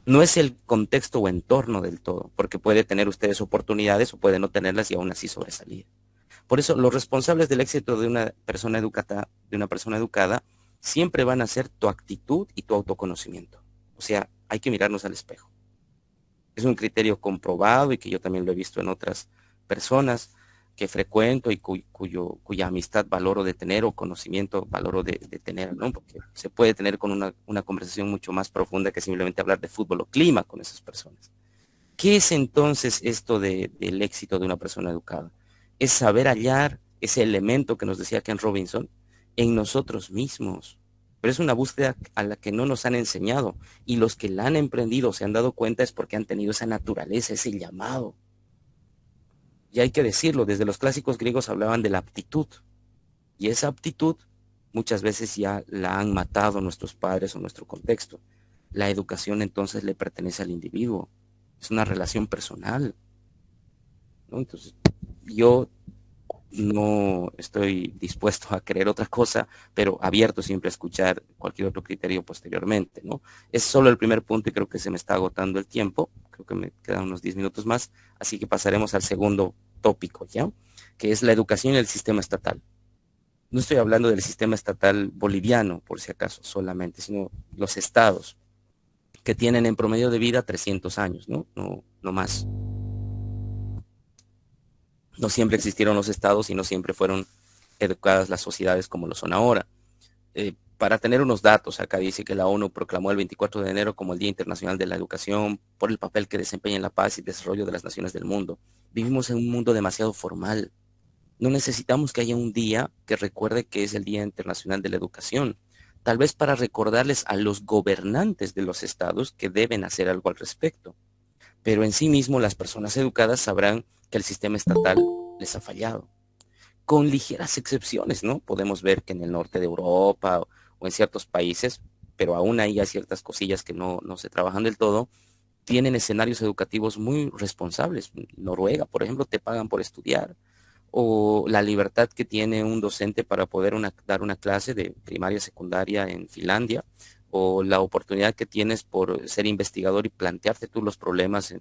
No es el contexto o entorno del todo, porque puede tener ustedes oportunidades o puede no tenerlas y aún así sobresalir. Por eso los responsables del éxito de una persona educada, siempre van a ser tu actitud y tu autoconocimiento. O sea, hay que mirarnos al espejo. Es un criterio comprobado y que yo también lo he visto en otras personas que frecuento y cuya amistad valoro de tener o conocimiento valoro de tener, ¿no? Porque se puede tener con una conversación mucho más profunda que simplemente hablar de fútbol o clima con esas personas. ¿Qué es entonces esto del éxito de una persona educada? Es saber hallar ese elemento que nos decía Ken Robinson en nosotros mismos. Pero es una búsqueda a la que no nos han enseñado. Y los que la han emprendido, se han dado cuenta, es porque han tenido esa naturaleza, ese llamado. Y hay que decirlo, desde los clásicos griegos hablaban de la aptitud. Y esa aptitud muchas veces ya la han matado nuestros padres o nuestro contexto. La educación entonces le pertenece al individuo. Es una relación personal, ¿no? Entonces, yo no estoy dispuesto a creer otra cosa, pero abierto siempre a escuchar cualquier otro criterio posteriormente, ¿no? Es solo el primer punto y creo que se me está agotando el tiempo. Creo que me quedan unos 10 minutos más, así que pasaremos al segundo tópico, ¿ya? Que es la educación y el sistema estatal. No estoy hablando del sistema estatal boliviano, por si acaso, solamente, sino los estados, que tienen en promedio de vida 300 años, ¿no? No más. No siempre existieron los estados y no siempre fueron educadas las sociedades como lo son ahora. Para tener unos datos, acá dice que la ONU proclamó el 24 de enero como el Día Internacional de la Educación por el papel que desempeña en la paz y desarrollo de las naciones del mundo. Vivimos en un mundo demasiado formal. No necesitamos que haya un día que recuerde que es el Día Internacional de la Educación. Tal vez para recordarles a los gobernantes de los estados que deben hacer algo al respecto. Pero en sí mismo las personas educadas sabrán que el sistema estatal les ha fallado. Con ligeras excepciones, ¿no? Podemos ver que en el norte de Europa o en ciertos países, pero aún hay ciertas cosillas que no se trabajan del todo, tienen escenarios educativos muy responsables. Noruega, por ejemplo, te pagan por estudiar, o la libertad que tiene un docente para poder dar una clase de primaria, secundaria en Finlandia, o la oportunidad que tienes por ser investigador y plantearte tú los problemas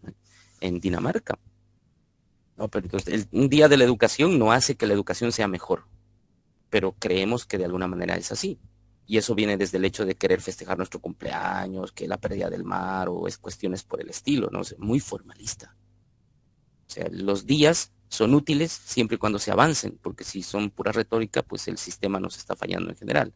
en Dinamarca. No, pero entonces, un día de la educación no hace que la educación sea mejor, pero creemos que de alguna manera es así. Y eso viene desde el hecho de querer festejar nuestro cumpleaños, que la pérdida del mar, o es cuestiones por el estilo, ¿no? O sea, muy formalista. O sea, los días son útiles siempre y cuando se avancen, porque si son pura retórica, pues el sistema nos está fallando en general.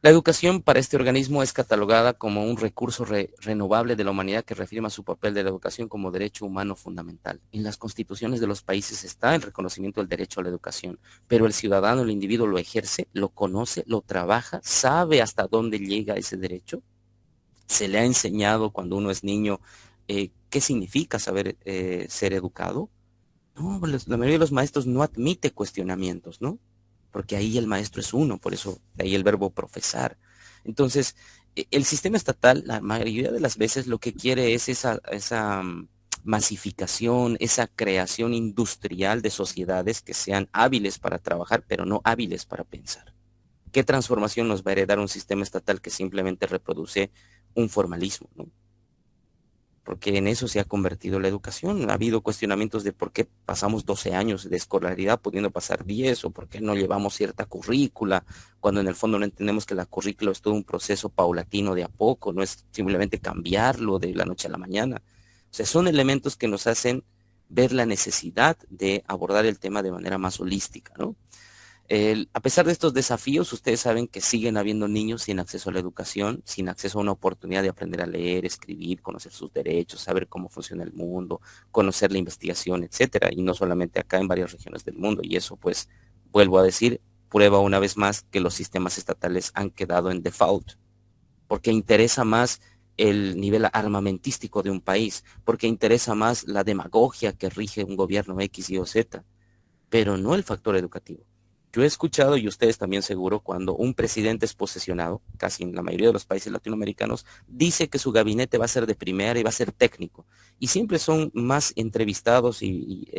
La educación para este organismo es catalogada como un recurso renovable de la humanidad que reafirma su papel de la educación como derecho humano fundamental. En las constituciones de los países está el reconocimiento del derecho a la educación, pero el ciudadano, el individuo lo ejerce, lo conoce, lo trabaja, sabe hasta dónde llega ese derecho. Se le ha enseñado cuando uno es niño qué significa saber ser educado. No, la mayoría de los maestros no admite cuestionamientos, ¿no? Porque ahí el maestro es uno, por eso de ahí el verbo profesar. Entonces, el sistema estatal, la mayoría de las veces lo que quiere es esa masificación, esa creación industrial de sociedades que sean hábiles para trabajar, pero no hábiles para pensar. ¿Qué transformación nos va a heredar un sistema estatal que simplemente reproduce un formalismo, ¿no? Porque en eso se ha convertido la educación. Ha habido cuestionamientos de por qué pasamos 12 años de escolaridad pudiendo pasar 10, o por qué no llevamos cierta currícula, cuando en el fondo no entendemos que la currícula es todo un proceso paulatino de a poco, no es simplemente cambiarlo de la noche a la mañana. O sea, son elementos que nos hacen ver la necesidad de abordar el tema de manera más holística, ¿no? A pesar de estos desafíos, ustedes saben que siguen habiendo niños sin acceso a la educación, sin acceso a una oportunidad de aprender a leer, escribir, conocer sus derechos, saber cómo funciona el mundo, conocer la investigación, etcétera. Y no solamente acá, en varias regiones del mundo. Y eso, pues, vuelvo a decir, prueba una vez más que los sistemas estatales han quedado en default, porque interesa más el nivel armamentístico de un país, porque interesa más la demagogia que rige un gobierno X, Y o Z, pero no el factor educativo. Yo he escuchado, y ustedes también seguro, cuando un presidente es posesionado, casi en la mayoría de los países latinoamericanos, dice que su gabinete va a ser de primera y va a ser técnico. Y siempre son más entrevistados e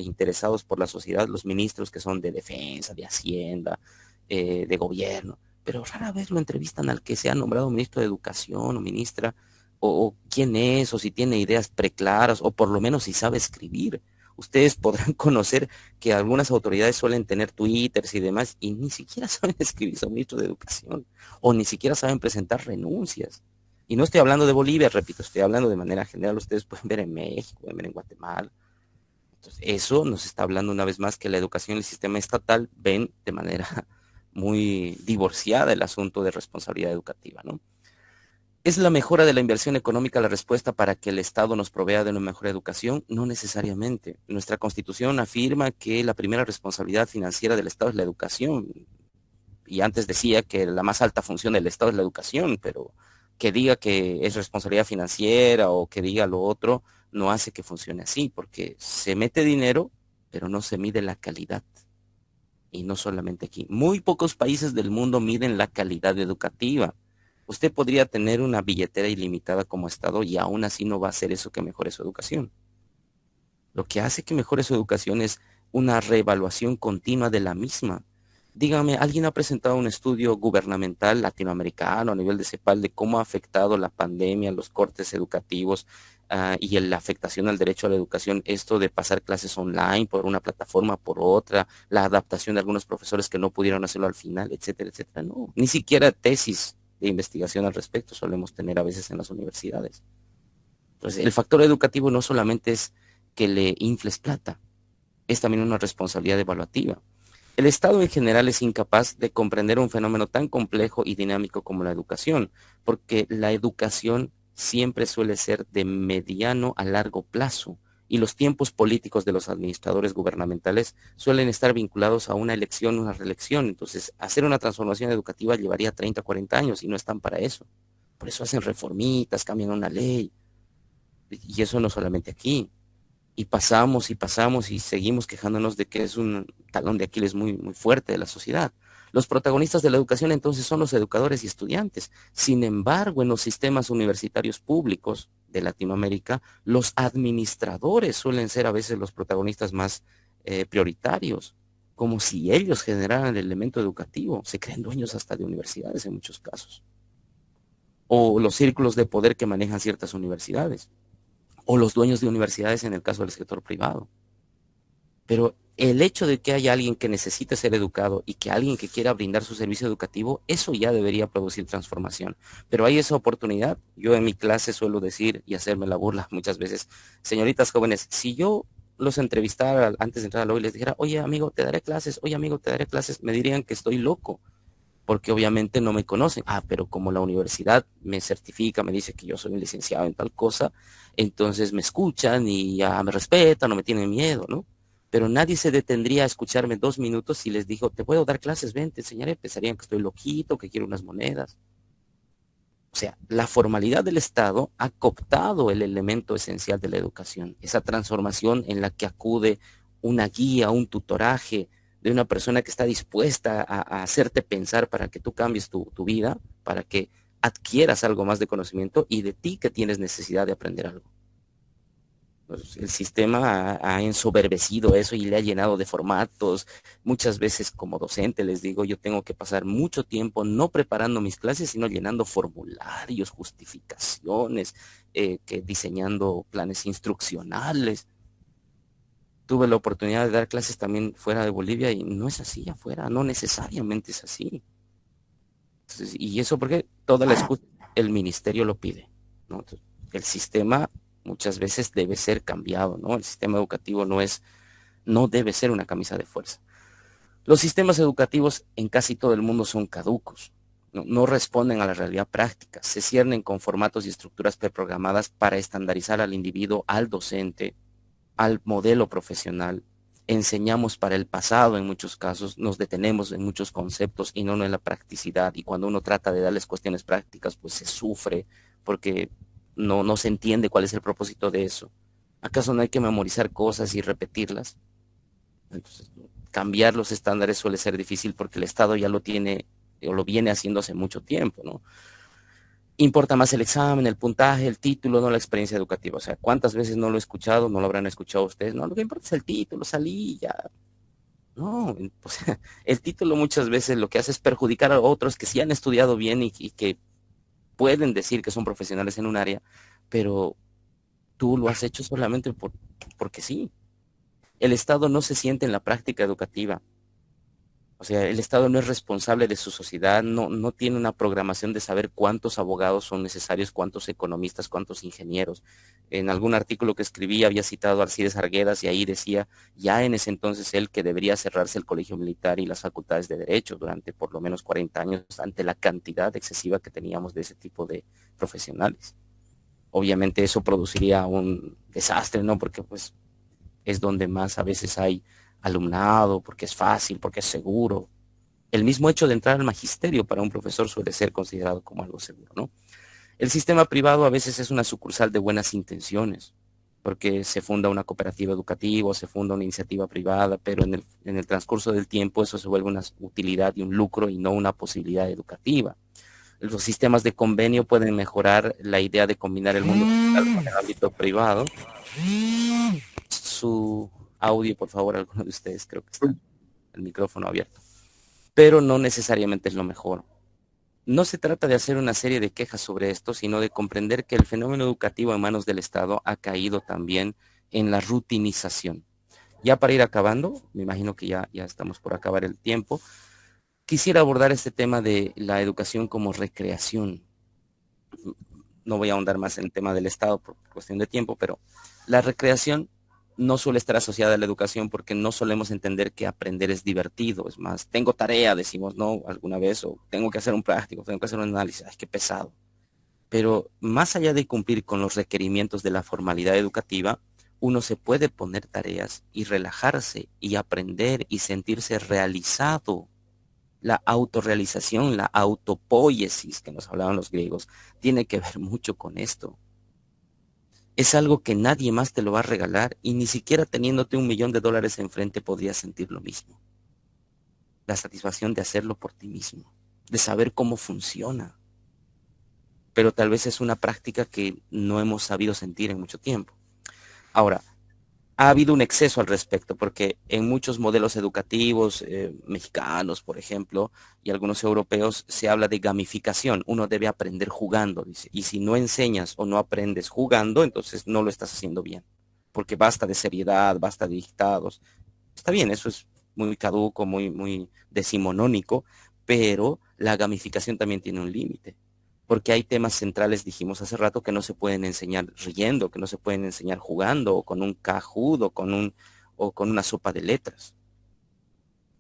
interesados por la sociedad los ministros que son de defensa, de hacienda, de gobierno. Pero rara vez lo entrevistan al que se ha nombrado ministro de educación o ministra, o quién es, o si tiene ideas preclaras, o por lo menos si sabe escribir. Ustedes podrán conocer que algunas autoridades suelen tener twitters y demás y ni siquiera saben escribir, son ministros de educación, o ni siquiera saben presentar renuncias. Y no estoy hablando de Bolivia, repito, estoy hablando de manera general. Ustedes pueden ver en México, pueden ver en Guatemala. Entonces, eso nos está hablando una vez más que la educación y el sistema estatal ven de manera muy divorciada el asunto de responsabilidad educativa, ¿no? ¿Es la mejora de la inversión económica la respuesta para que el Estado nos provea de una mejor educación? No necesariamente. Nuestra Constitución afirma que la primera responsabilidad financiera del Estado es la educación. Y antes decía que la más alta función del Estado es la educación, pero que diga que es responsabilidad financiera o que diga lo otro, no hace que funcione así, porque se mete dinero, pero no se mide la calidad. Y no solamente aquí. Muy pocos países del mundo miden la calidad educativa. Usted podría tener una billetera ilimitada como Estado y aún así no va a hacer eso que mejore su educación. Lo que hace que mejore su educación es una reevaluación continua de la misma. Dígame, ¿alguien ha presentado un estudio gubernamental latinoamericano a nivel de CEPAL de cómo ha afectado la pandemia, los cortes educativos y la afectación al derecho a la educación, esto de pasar clases online por una plataforma, por otra, la adaptación de algunos profesores que no pudieron hacerlo al final, etcétera, etcétera? No, ni siquiera tesis de investigación al respecto solemos tener a veces en las universidades. Entonces, el factor educativo no solamente es que le infles plata, es también una responsabilidad evaluativa. El Estado en general es incapaz de comprender un fenómeno tan complejo y dinámico como la educación, porque la educación siempre suele ser de mediano a largo plazo, y los tiempos políticos de los administradores gubernamentales suelen estar vinculados a una elección, una reelección. Entonces, hacer una transformación educativa llevaría 30, 40 años y no están para eso. Por eso hacen reformitas, cambian una ley. Y eso no solamente aquí. Y pasamos y seguimos quejándonos de que es un talón de Aquiles muy, muy fuerte de la sociedad. Los protagonistas de la educación entonces son los educadores y estudiantes. Sin embargo, en los sistemas universitarios públicos, de Latinoamérica, los administradores suelen ser a veces los protagonistas más prioritarios, como si ellos generaran el elemento educativo. Se creen dueños hasta de universidades en muchos casos, o los círculos de poder que manejan ciertas universidades, o los dueños de universidades en el caso del sector privado. Pero el hecho de que haya alguien que necesite ser educado y que alguien que quiera brindar su servicio educativo, eso ya debería producir transformación. Pero hay esa oportunidad. Yo en mi clase suelo decir y hacerme la burla muchas veces: señoritas jóvenes, si yo los entrevistara antes de entrar a la U y les dijera, oye amigo, te daré clases, oye amigo, te daré clases, me dirían que estoy loco, porque obviamente no me conocen. Pero como la universidad me certifica, me dice que yo soy un licenciado en tal cosa, entonces me escuchan y ya me respetan, no me tienen miedo, ¿no? Pero nadie se detendría a escucharme 2 minutos si les digo, te puedo dar clases, ven, te enseñaré. Pensarían que estoy loquito, que quiero unas monedas. O sea, la formalidad del Estado ha cooptado el elemento esencial de la educación, esa transformación en la que acude una guía, un tutoraje de una persona que está dispuesta a hacerte pensar para que tú cambies tu vida, para que adquieras algo más de conocimiento, y de ti que tienes necesidad de aprender algo. Pues el sistema ha ensoberbecido eso y le ha llenado de formatos. Muchas veces como docente les digo, yo tengo que pasar mucho tiempo no preparando mis clases, sino llenando formularios, justificaciones, que diseñando planes instruccionales. Tuve la oportunidad de dar clases también fuera de Bolivia y no es así afuera, no necesariamente es así. Entonces, y eso porque toda la excusa, el ministerio lo pide, ¿no? Entonces, el sistema muchas veces debe ser cambiado, ¿no? El sistema educativo no debe ser una camisa de fuerza. Los sistemas educativos en casi todo el mundo son caducos, no responden a la realidad práctica, se ciernen con formatos y estructuras preprogramadas para estandarizar al individuo, al docente, al modelo profesional. Enseñamos para el pasado en muchos casos, nos detenemos en muchos conceptos y no en la practicidad. Y cuando uno trata de darles cuestiones prácticas, pues se sufre porque no se entiende cuál es el propósito de eso. ¿Acaso no hay que memorizar cosas y repetirlas? Entonces, cambiar los estándares suele ser difícil porque el Estado ya lo tiene o lo viene haciendo hace mucho tiempo, ¿no? Importa más el examen, el puntaje, el título, no la experiencia educativa. O sea, ¿cuántas veces no lo he escuchado? No lo habrán escuchado ustedes. No, lo que importa es el título, salí ya. No, o sea, el título muchas veces lo que hace es perjudicar a otros que sí han estudiado bien y que pueden decir que son profesionales en un área, pero tú lo has hecho solamente porque sí. El Estado no se siente en la práctica educativa. O sea, el Estado no es responsable de su sociedad, no tiene una programación de saber cuántos abogados son necesarios, cuántos economistas, cuántos ingenieros. En algún artículo que escribí había citado a Alcides Arguedas y ahí decía ya en ese entonces él que debería cerrarse el colegio militar y las facultades de derecho durante por lo menos 40 años ante la cantidad excesiva que teníamos de ese tipo de profesionales. Obviamente eso produciría un desastre, ¿no? Porque pues es donde más a veces hay alumnado, porque es fácil, porque es seguro. El mismo hecho de entrar al magisterio para un profesor suele ser considerado como algo seguro, ¿no? El sistema privado a veces es una sucursal de buenas intenciones, porque se funda una cooperativa educativa o se funda una iniciativa privada, pero en el transcurso del tiempo eso se vuelve una utilidad y un lucro y no una posibilidad educativa. Los sistemas de convenio pueden mejorar la idea de combinar el mundo con el ámbito privado. Su audio, por favor, alguno de ustedes, creo que está el micrófono abierto. Pero no necesariamente es lo mejor. No se trata de hacer una serie de quejas sobre esto, sino de comprender que el fenómeno educativo en manos del Estado ha caído también en la rutinización. Ya para ir acabando, me imagino que ya estamos por acabar el tiempo, quisiera abordar este tema de la educación como recreación. No voy a ahondar más en el tema del Estado por cuestión de tiempo, pero la recreación no suele estar asociada a la educación porque no solemos entender que aprender es divertido. Es más, tengo tarea, decimos, no, alguna vez, o tengo que hacer un práctico, tengo que hacer un análisis, ay, qué pesado. Pero más allá de cumplir con los requerimientos de la formalidad educativa, uno se puede poner tareas y relajarse y aprender y sentirse realizado. La autorrealización, la autopoiesis que nos hablaban los griegos, tiene que ver mucho con esto. Es algo que nadie más te lo va a regalar y ni siquiera teniéndote $1.000.000 enfrente podrías sentir lo mismo. La satisfacción de hacerlo por ti mismo, de saber cómo funciona. pero tal vez es una práctica que no hemos sabido sentir en mucho tiempo. Ahora, ha habido un exceso al respecto, porque en muchos modelos educativos mexicanos, por ejemplo, y algunos europeos, se habla de gamificación. Uno debe aprender jugando, dice. Y si no enseñas o no aprendes jugando, entonces no lo estás haciendo bien. Porque basta de seriedad, basta de dictados. Está bien, eso es muy caduco, muy decimonónico, pero la gamificación también tiene un límite. Porque hay temas centrales, dijimos hace rato, que no se pueden enseñar riendo, que no se pueden enseñar jugando, o con un Kahoot, o con una sopa de letras.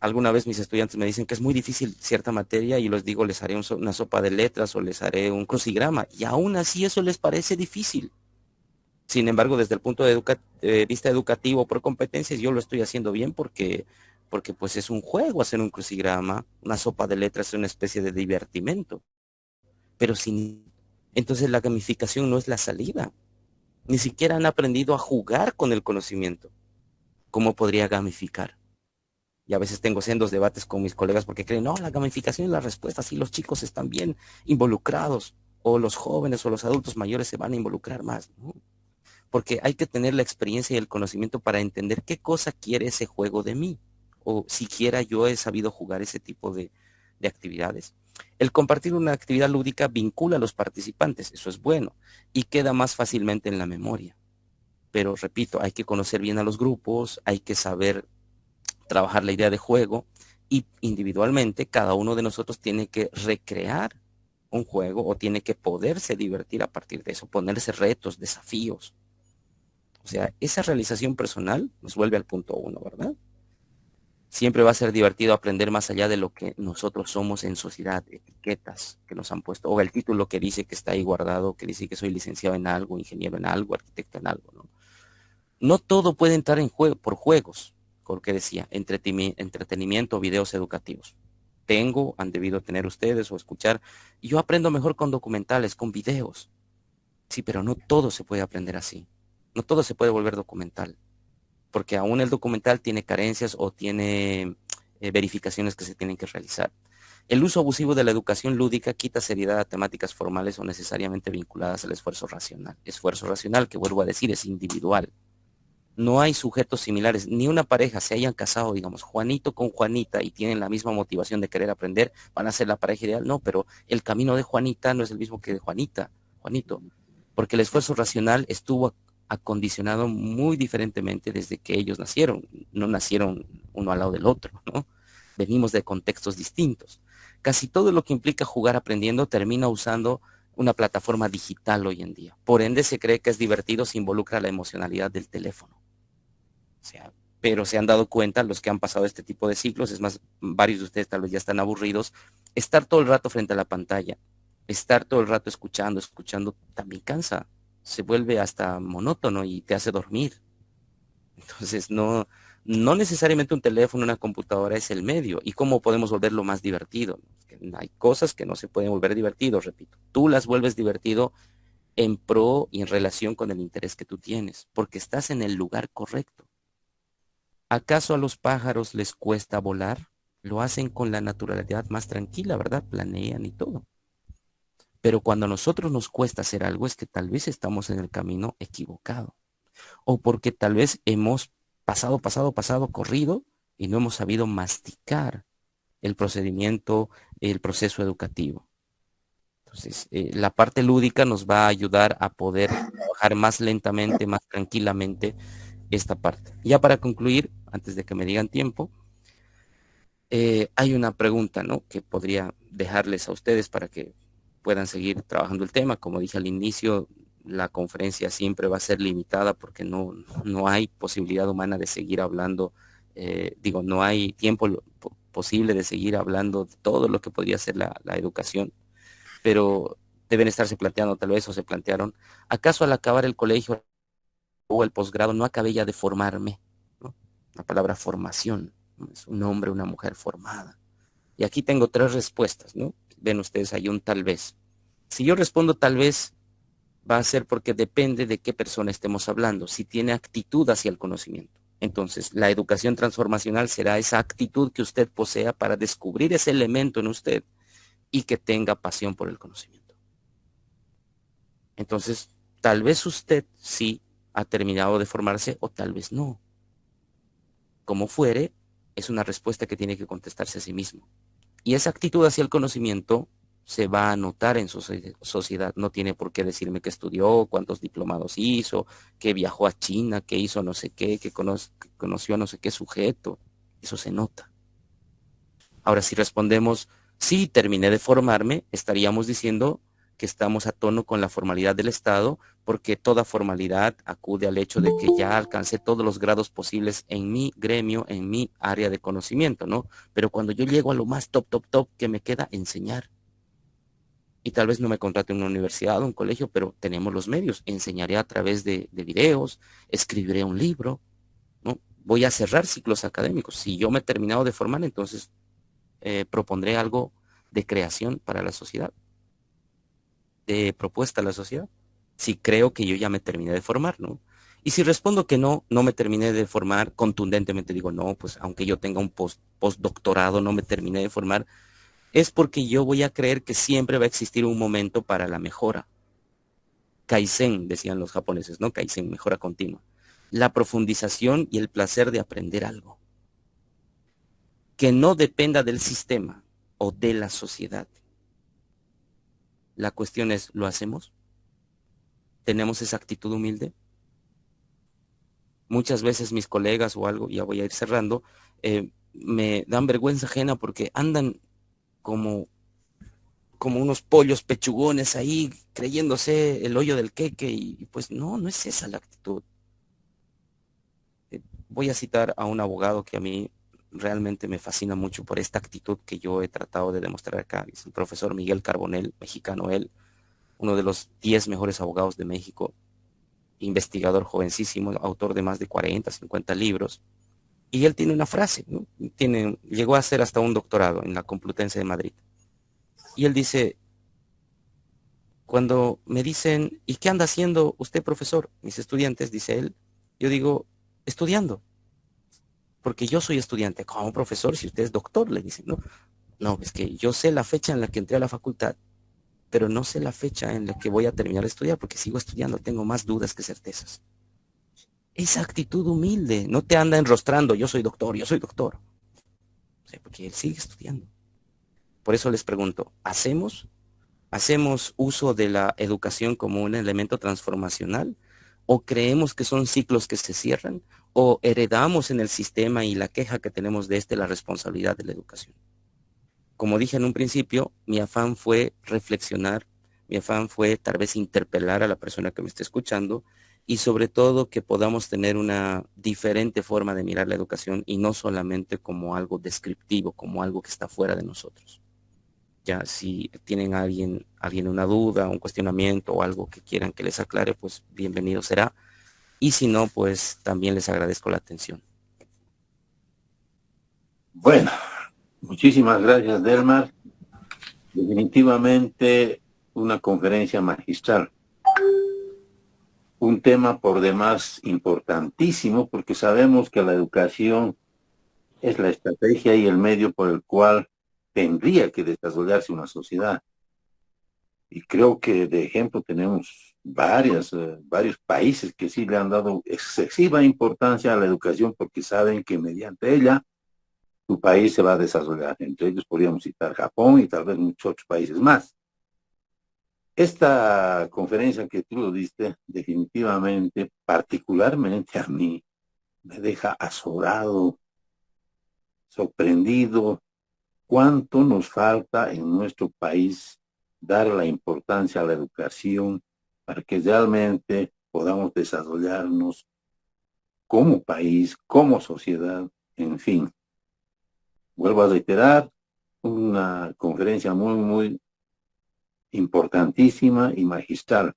Alguna vez mis estudiantes me dicen que es muy difícil cierta materia y les digo, les haré una sopa de letras o les haré un crucigrama, y aún así eso les parece difícil. Sin embargo, desde el punto de vista educativo por competencias, yo lo estoy haciendo bien porque pues es un juego hacer un crucigrama, una sopa de letras es una especie de divertimento. Pero sin, entonces la gamificación no es la salida. Ni siquiera han aprendido a jugar con el conocimiento. ¿Cómo podría gamificar? Y a veces tengo sendos debates con mis colegas porque creen, no, la gamificación es la respuesta, si los chicos están bien involucrados, o los jóvenes o los adultos mayores se van a involucrar más, ¿no? Porque hay que tener la experiencia y el conocimiento para entender qué cosa quiere ese juego de mí, o siquiera yo he sabido jugar ese tipo de actividades. El compartir una actividad lúdica vincula a los participantes, eso es bueno, y queda más fácilmente en la memoria. Pero repito, hay que conocer bien a los grupos, hay que saber trabajar la idea de juego, y individualmente cada uno de nosotros tiene que recrear un juego o tiene que poderse divertir a partir de eso, ponerse retos, desafíos. O sea, esa realización personal nos vuelve al punto uno, ¿verdad? Siempre va a ser divertido aprender más allá de lo que nosotros somos en sociedad, etiquetas que nos han puesto, o el título que dice que está ahí guardado, que dice que soy licenciado en algo, ingeniero en algo, arquitecto en algo, ¿no? No todo puede entrar en juego por juegos, como que decía, entretenimiento, videos educativos. Han debido tener ustedes o escuchar, y yo aprendo mejor con documentales, con videos. Sí, pero no todo se puede aprender así. No todo se puede volver documental, porque aún el documental tiene carencias o tiene verificaciones que se tienen que realizar. El uso abusivo de la educación lúdica quita seriedad a temáticas formales o necesariamente vinculadas al esfuerzo racional. Esfuerzo racional, que vuelvo a decir, es individual. No hay sujetos similares, ni una pareja se hayan casado, digamos, Juanito con Juanita y tienen la misma motivación de querer aprender, van a ser la pareja ideal. No, pero el camino de Juanita no es el mismo que de Juanito, porque el esfuerzo racional estuvo acondicionado muy diferentemente desde que ellos nacieron. No nacieron uno al lado del otro, ¿no? Venimos de contextos distintos. Casi todo lo que implica jugar aprendiendo termina usando una plataforma digital hoy en día. Por ende, se cree que es divertido si involucra la emocionalidad del teléfono. O sea, pero se han dado cuenta los que han pasado este tipo de ciclos, es más, varios de ustedes tal vez ya están aburridos, estar todo el rato frente a la pantalla, estar todo el rato escuchando, también cansa, se vuelve hasta monótono y te hace dormir. Entonces, no necesariamente un teléfono, una computadora es el medio. ¿Y cómo podemos volverlo más divertido? Hay cosas que no se pueden volver divertidos, repito. Tú las vuelves divertido en pro y en relación con el interés que tú tienes, porque estás en el lugar correcto. ¿Acaso a los pájaros les cuesta volar? Lo hacen con la naturalidad más tranquila, ¿verdad? Planean y todo. Pero cuando a nosotros nos cuesta hacer algo es que tal vez estamos en el camino equivocado. O porque tal vez hemos pasado, corrido y no hemos sabido masticar el procedimiento, el proceso educativo. Entonces, la parte lúdica nos va a ayudar a poder trabajar más lentamente, más tranquilamente esta parte. Ya para concluir, antes de que me digan tiempo, hay una pregunta, ¿no?, que podría dejarles a ustedes para que puedan seguir trabajando el tema. Como dije al inicio, la conferencia siempre va a ser limitada porque no hay posibilidad humana de seguir hablando, no hay tiempo posible de seguir hablando de todo lo que podría ser la educación, pero deben estarse planteando, tal vez, o se plantearon, ¿acaso al acabar el colegio o el posgrado no acabé ya de formarme? ¿No? La palabra formación, ¿no? Es un hombre, una mujer formada. Y aquí tengo 3 respuestas, ¿no? Ven ustedes, hay un tal vez. Si yo respondo tal vez, va a ser porque depende de qué persona estemos hablando, si tiene actitud hacia el conocimiento. Entonces, la educación transformacional será esa actitud que usted posea para descubrir ese elemento en usted y que tenga pasión por el conocimiento. Entonces, tal vez usted sí ha terminado de formarse o tal vez no. Como fuere, es una respuesta que tiene que contestarse a sí mismo. Y esa actitud hacia el conocimiento se va a notar en su sociedad. No tiene por qué decirme que estudió, cuántos diplomados hizo, que viajó a China, que hizo no sé qué, que conoció a no sé qué sujeto. Eso se nota. Ahora, si respondemos, sí, terminé de formarme, estaríamos diciendo que estamos a tono con la formalidad del Estado, porque toda formalidad acude al hecho de que ya alcancé todos los grados posibles en mi gremio, en mi área de conocimiento, ¿no? Pero cuando yo llego a lo más top, que me queda enseñar. Y tal vez no me contrate en una universidad o un colegio, pero tenemos los medios. Enseñaré a través de videos, escribiré un libro, ¿no? Voy a cerrar ciclos académicos. Si yo me he terminado de formar, entonces propondré algo de creación para la sociedad, de propuesta a la sociedad, si creo que yo ya me terminé de formar, ¿no? Y si respondo que no, no me terminé de formar, contundentemente digo, no, pues aunque yo tenga un postdoctorado, no me terminé de formar, es porque yo voy a creer que siempre va a existir un momento para la mejora. Kaizen, decían los japoneses, ¿no? Kaizen, mejora continua. La profundización y el placer de aprender algo. Que no dependa del sistema o de la sociedad. La cuestión es, ¿lo hacemos? ¿Tenemos esa actitud humilde? Muchas veces mis colegas o algo, ya voy a ir cerrando, me dan vergüenza ajena porque andan como, como unos pollos pechugones ahí, creyéndose el hoyo del queque, y pues no, no es esa la actitud. Voy a citar a un abogado que a mí realmente me fascina mucho por esta actitud que yo he tratado de demostrar acá. Es el profesor Miguel Carbonell, mexicano él, uno de los 10 mejores abogados de México, investigador jovencísimo, autor de más de 40, 50 libros. Y él tiene una frase, ¿no? Llegó a hacer hasta un doctorado en la Complutense de Madrid. Y él dice, cuando me dicen, ¿y qué anda haciendo usted, profesor? Mis estudiantes, dice él, yo digo, estudiando. Porque yo soy estudiante. ¿Cómo, profesor? Si usted es doctor, le dicen, ¿no? No, es que yo sé la fecha en la que entré a la facultad, pero no sé la fecha en la que voy a terminar de estudiar, porque sigo estudiando, tengo más dudas que certezas. Esa actitud humilde, no te anda enrostrando, yo soy doctor, yo soy doctor. O sea, porque él sigue estudiando. Por eso les pregunto, ¿hacemos uso de la educación como un elemento transformacional? ¿O creemos que son ciclos que se cierran? ¿O heredamos en el sistema y la queja que tenemos de la responsabilidad de la educación? Como dije en un principio, mi afán fue reflexionar, mi afán fue tal vez interpelar a la persona que me esté escuchando y sobre todo que podamos tener una diferente forma de mirar la educación y no solamente como algo descriptivo, como algo que está fuera de nosotros. Ya si tienen alguien una duda, un cuestionamiento o algo que quieran que les aclare, pues bienvenido será. Y si no, pues también les agradezco la atención. Bueno, muchísimas gracias, Delmar. Definitivamente una conferencia magistral. Un tema por demás importantísimo, porque sabemos que la educación es la estrategia y el medio por el cual tendría que desarrollarse una sociedad. Y creo que de ejemplo tenemos varios países que sí le han dado excesiva importancia a la educación porque saben que mediante ella tu país se va a desarrollar. Entre ellos podríamos citar Japón y tal vez muchos otros países más. Esta conferencia que tú lo diste, definitivamente, particularmente a mí, me deja azorado, sorprendido, cuánto nos falta en nuestro país dar la importancia a la educación para que realmente podamos desarrollarnos como país, como sociedad, en fin. Vuelvo a reiterar, una conferencia muy importantísima y magistral.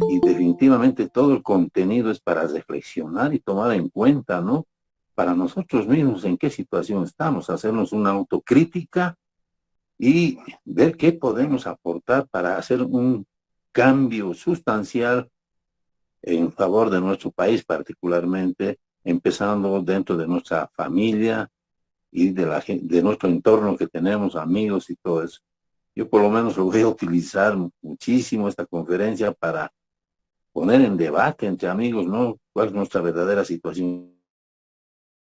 Y definitivamente todo el contenido es para reflexionar y tomar en cuenta, ¿no? Para nosotros mismos en qué situación estamos, hacernos una autocrítica y ver qué podemos aportar para hacer un cambio sustancial en favor de nuestro país, particularmente empezando dentro de nuestra familia y de nuestro entorno que tenemos, amigos y todo eso. Yo por lo menos lo voy a utilizar muchísimo esta conferencia para poner en debate entre amigos, ¿no? ¿Cuál es nuestra verdadera situación?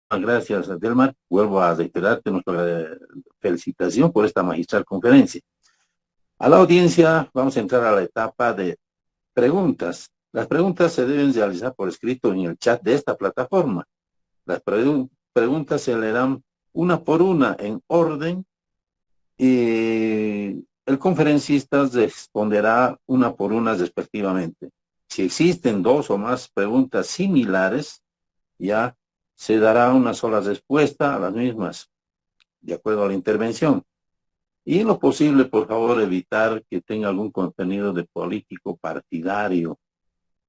Gracias, Delmar. Vuelvo a reiterarte nuestra felicitación por esta magistral conferencia. A la audiencia vamos a entrar a la etapa de preguntas. Las preguntas se deben realizar por escrito en el chat de esta plataforma. Las preguntas se leerán una por una en orden y el conferencista responderá una por una respectivamente. Si existen dos o más preguntas similares, ya se dará una sola respuesta a las mismas, de acuerdo a la intervención. Y en lo posible, por favor, evitar que tenga algún contenido de político partidario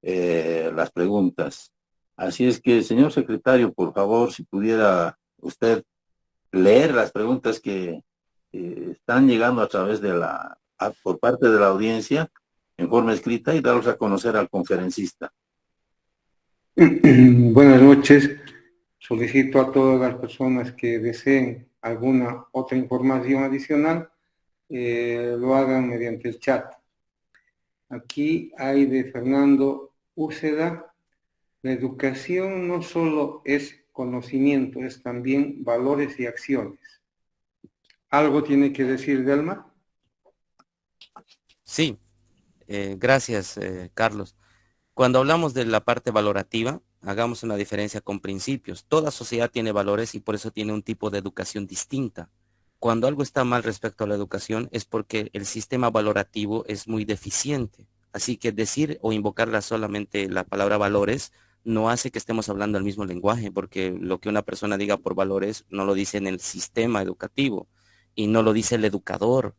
las preguntas. Así es que, señor secretario, por favor, si pudiera usted leer las preguntas que están llegando a través de por parte de la audiencia en forma escrita y darlos a conocer al conferencista. Buenas noches. Solicito a todas las personas que deseen alguna otra información adicional, lo hagan mediante el chat. Aquí hay de Fernando Úceda: la educación no solo es conocimiento, es también valores y acciones. ¿Algo tiene que decir Delmar? Sí, gracias, Carlos. Cuando hablamos de la parte valorativa, hagamos una diferencia con principios. Toda sociedad tiene valores y por eso tiene un tipo de educación distinta. Cuando algo está mal respecto a la educación es porque el sistema valorativo es muy deficiente. Así que decir o invocarla solamente la palabra valores no hace que estemos hablando el mismo lenguaje, porque lo que una persona diga por valores no lo dice en el sistema educativo y no lo dice el educador.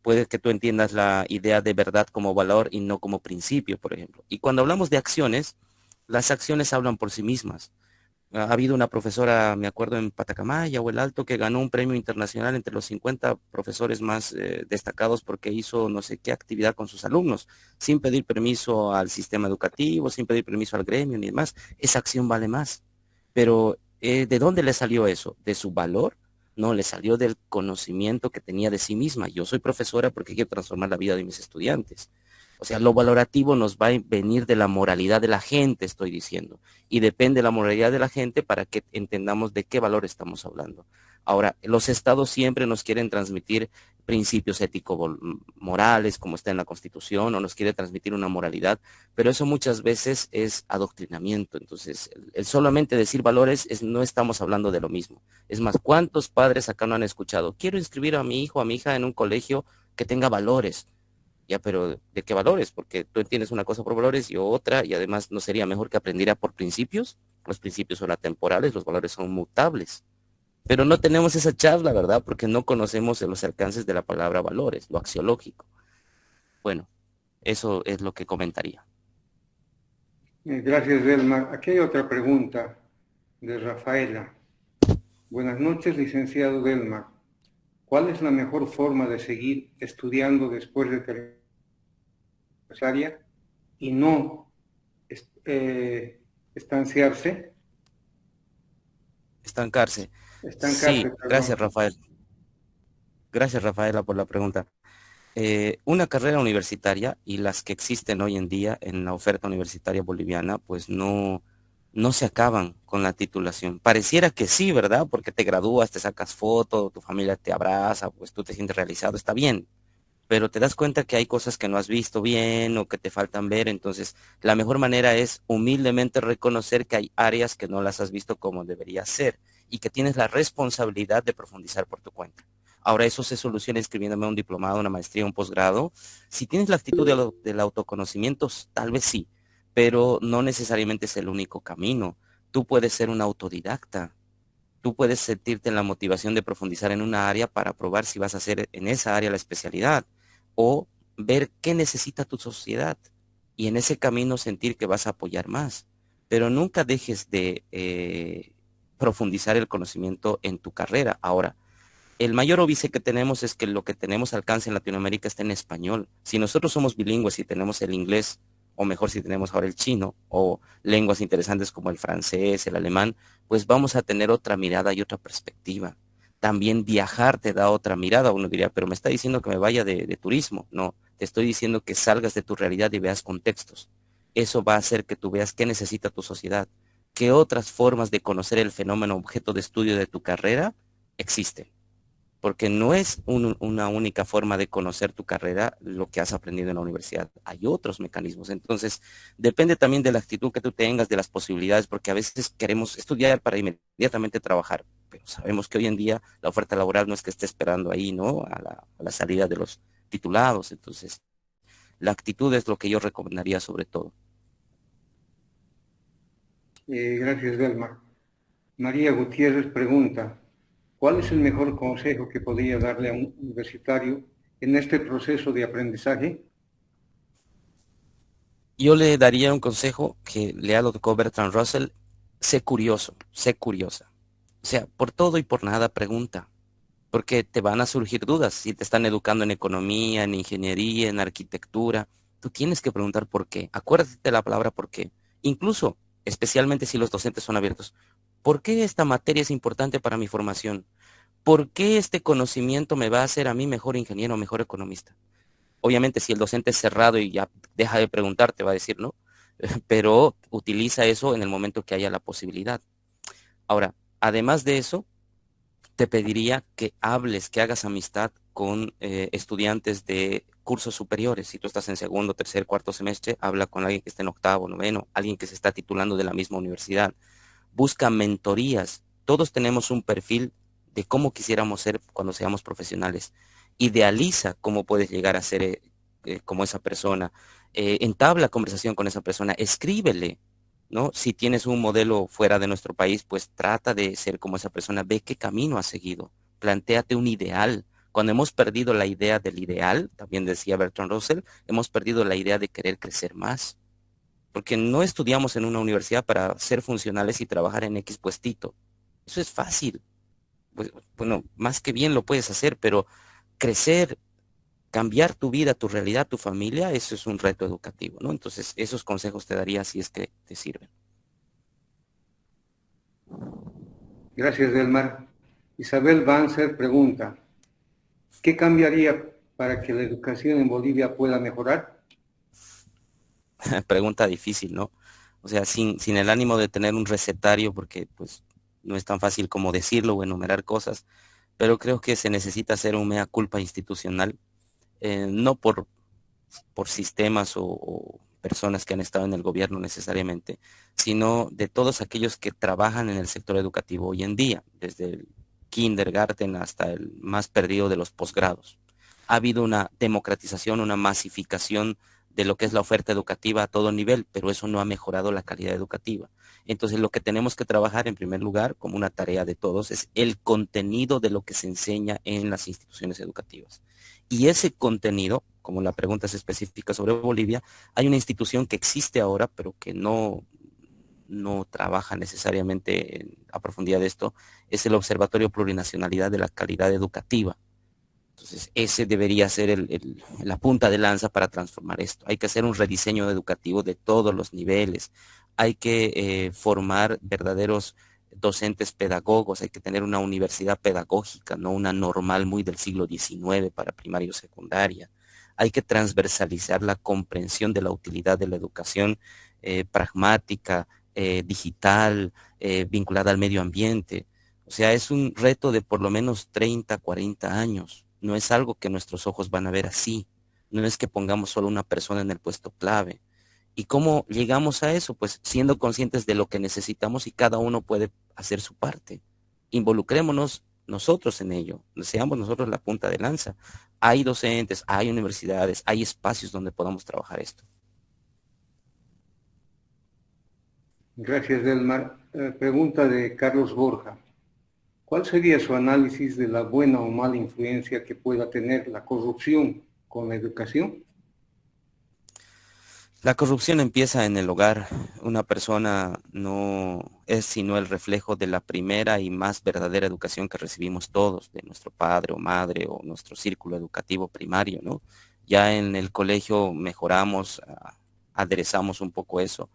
Puede que tú entiendas la idea de verdad como valor y no como principio, por ejemplo. Y cuando hablamos de acciones, las acciones hablan por sí mismas. Ha habido una profesora, me acuerdo, en Patacamaya o el Alto, que ganó un premio internacional entre los 50 profesores más destacados porque hizo no sé qué actividad con sus alumnos, sin pedir permiso al sistema educativo, sin pedir permiso al gremio ni demás. Esa acción vale más. Pero, ¿de dónde le salió eso? ¿De su valor? No, le salió del conocimiento que tenía de sí misma. Yo soy profesora porque quiero transformar la vida de mis estudiantes. O sea, lo valorativo nos va a venir de la moralidad de la gente, estoy diciendo. Y depende de la moralidad de la gente para que entendamos de qué valor estamos hablando. Ahora, los estados siempre nos quieren transmitir principios ético-morales, como está en la Constitución, o nos quiere transmitir una moralidad, pero eso muchas veces es adoctrinamiento. Entonces, el solamente decir valores no estamos hablando de lo mismo. Es más, ¿cuántos padres acá no han escuchado? Quiero inscribir a mi hijo o a mi hija en un colegio que tenga valores. Ya, pero ¿de qué valores? Porque tú entiendes una cosa por valores y otra, y además no sería mejor que aprendiera por principios. Los principios son atemporales, los valores son mutables. Pero no tenemos esa charla, ¿verdad? Porque no conocemos los alcances de la palabra valores, lo axiológico. Bueno, eso es lo que comentaría. Gracias, Delmar. Aquí hay otra pregunta de Rafaela. Buenas noches, licenciado Delmar. ¿Cuál es la mejor forma de seguir estudiando después de terciaria y no estanciarse? Estancarse. Estancarse, Sí, perdón. gracias, Rafael. Gracias, Rafaela, por la pregunta. Una carrera universitaria y las que existen hoy en día en la oferta universitaria boliviana, pues no se acaban con la titulación. Pareciera que sí, ¿verdad? Porque te gradúas, te sacas foto, tu familia te abraza, pues tú te sientes realizado, está bien. Pero te das cuenta que hay cosas que no has visto bien o que te faltan ver. Entonces, la mejor manera es humildemente reconocer que hay áreas que no las has visto como debería ser y que tienes la responsabilidad de profundizar por tu cuenta. Ahora, eso se soluciona inscribiéndome a un diplomado, una maestría, un posgrado. Si tienes la actitud del autoconocimiento, tal vez sí, pero no necesariamente es el único camino. Tú puedes ser un autodidacta. Tú puedes sentirte en la motivación de profundizar en una área para probar si vas a hacer en esa área la especialidad o ver qué necesita tu sociedad y en ese camino sentir que vas a apoyar más. Pero nunca dejes de profundizar el conocimiento en tu carrera. Ahora, el mayor óbice que tenemos es que lo que tenemos alcance en Latinoamérica está en español. Si nosotros somos bilingües y tenemos el inglés, o mejor si tenemos ahora el chino, o lenguas interesantes como el francés, el alemán, pues vamos a tener otra mirada y otra perspectiva. También viajar te da otra mirada. Uno diría, pero me está diciendo que me vaya de turismo. No, te estoy diciendo que salgas de tu realidad y veas contextos. Eso va a hacer que tú veas qué necesita tu sociedad, qué otras formas de conocer el fenómeno objeto de estudio de tu carrera existen. Porque no es una única forma de conocer tu carrera lo que has aprendido en la universidad. Hay otros mecanismos. Entonces, depende también de la actitud que tú tengas, de las posibilidades, porque a veces queremos estudiar para inmediatamente trabajar, pero sabemos que hoy en día la oferta laboral no es que esté esperando ahí, ¿no? A la salida de los titulados. Entonces, la actitud es lo que yo recomendaría sobre todo. Gracias, Belmar. María Gutiérrez pregunta, ¿cuál es el mejor consejo que podría darle a un universitario en este proceso de aprendizaje? Yo le daría un consejo que lea lo tocó Bertrand Russell: sé curioso, sé curiosa. O sea, por todo y por nada pregunta, porque te van a surgir dudas. Si te están educando en economía, en ingeniería, en arquitectura, tú tienes que preguntar por qué. Acuérdate de la palabra por qué. Incluso, especialmente si los docentes son abiertos. ¿Por qué esta materia es importante para mi formación? ¿Por qué este conocimiento me va a hacer a mí mejor ingeniero, mejor economista? Obviamente, si el docente es cerrado y ya deja de preguntar, te va a decir no, pero utiliza eso en el momento que haya la posibilidad. Ahora, además de eso, te pediría que hables, que hagas amistad con estudiantes de cursos superiores. Si tú estás en segundo, tercer, cuarto semestre, habla con alguien que esté en octavo, noveno, alguien que se está titulando de la misma universidad. Busca mentorías. Todos tenemos un perfil de cómo quisiéramos ser cuando seamos profesionales. Idealiza cómo puedes llegar a ser como esa persona. Entabla conversación con esa persona. Escríbele, ¿no? Si tienes un modelo fuera de nuestro país, pues trata de ser como esa persona. Ve qué camino has seguido. Plantéate un ideal. Cuando hemos perdido la idea del ideal, también decía Bertrand Russell, hemos perdido la idea de querer crecer más. Porque no estudiamos en una universidad para ser funcionales y trabajar en X puestito. Eso es fácil. Pues, bueno, más que bien lo puedes hacer, pero crecer, cambiar tu vida, tu realidad, tu familia, eso es un reto educativo, ¿no? Entonces, esos consejos te daría si es que te sirven. Gracias, Belmar. Isabel Banzer pregunta, ¿qué cambiaría para que la educación en Bolivia pueda mejorar? Pregunta difícil, ¿no? O sea, sin el ánimo de tener un recetario, porque pues no es tan fácil como decirlo o enumerar cosas, pero creo que se necesita hacer un mea culpa institucional, no por sistemas o personas que han estado en el gobierno necesariamente, sino de todos aquellos que trabajan en el sector educativo hoy en día, desde el kindergarten hasta el más perdido de los posgrados. Ha habido una democratización, una masificación de lo que es la oferta educativa a todo nivel, pero eso no ha mejorado la calidad educativa. Entonces, lo que tenemos que trabajar en primer lugar, como una tarea de todos, es el contenido de lo que se enseña en las instituciones educativas. Y ese contenido, como la pregunta es específica sobre Bolivia, hay una institución que existe ahora, pero que no trabaja necesariamente a profundidad de esto, es el Observatorio Plurinacionalidad de la Calidad Educativa. Entonces, ese debería ser la punta de lanza para transformar esto. Hay que hacer un rediseño educativo de todos los niveles. Hay que formar verdaderos docentes pedagogos. Hay que tener una universidad pedagógica, no una normal muy del siglo XIX para primaria o secundaria. Hay que transversalizar la comprensión de la utilidad de la educación pragmática, digital, vinculada al medio ambiente. O sea, es un reto de por lo menos 30, 40 años. No es algo que nuestros ojos van a ver así. No es que pongamos solo una persona en el puesto clave. ¿Y cómo llegamos a eso? Pues siendo conscientes de lo que necesitamos y cada uno puede hacer su parte. Involucrémonos nosotros en ello. Seamos nosotros la punta de lanza. Hay docentes, hay universidades, hay espacios donde podamos trabajar esto. Gracias, Belmar. Pregunta de Carlos Borja. ¿Cuál sería su análisis de la buena o mala influencia que pueda tener la corrupción con la educación? La corrupción empieza en el hogar. Una persona no es sino el reflejo de la primera y más verdadera educación que recibimos todos, de nuestro padre o madre o nuestro círculo educativo primario, ¿no? Ya en el colegio mejoramos, aderezamos un poco eso,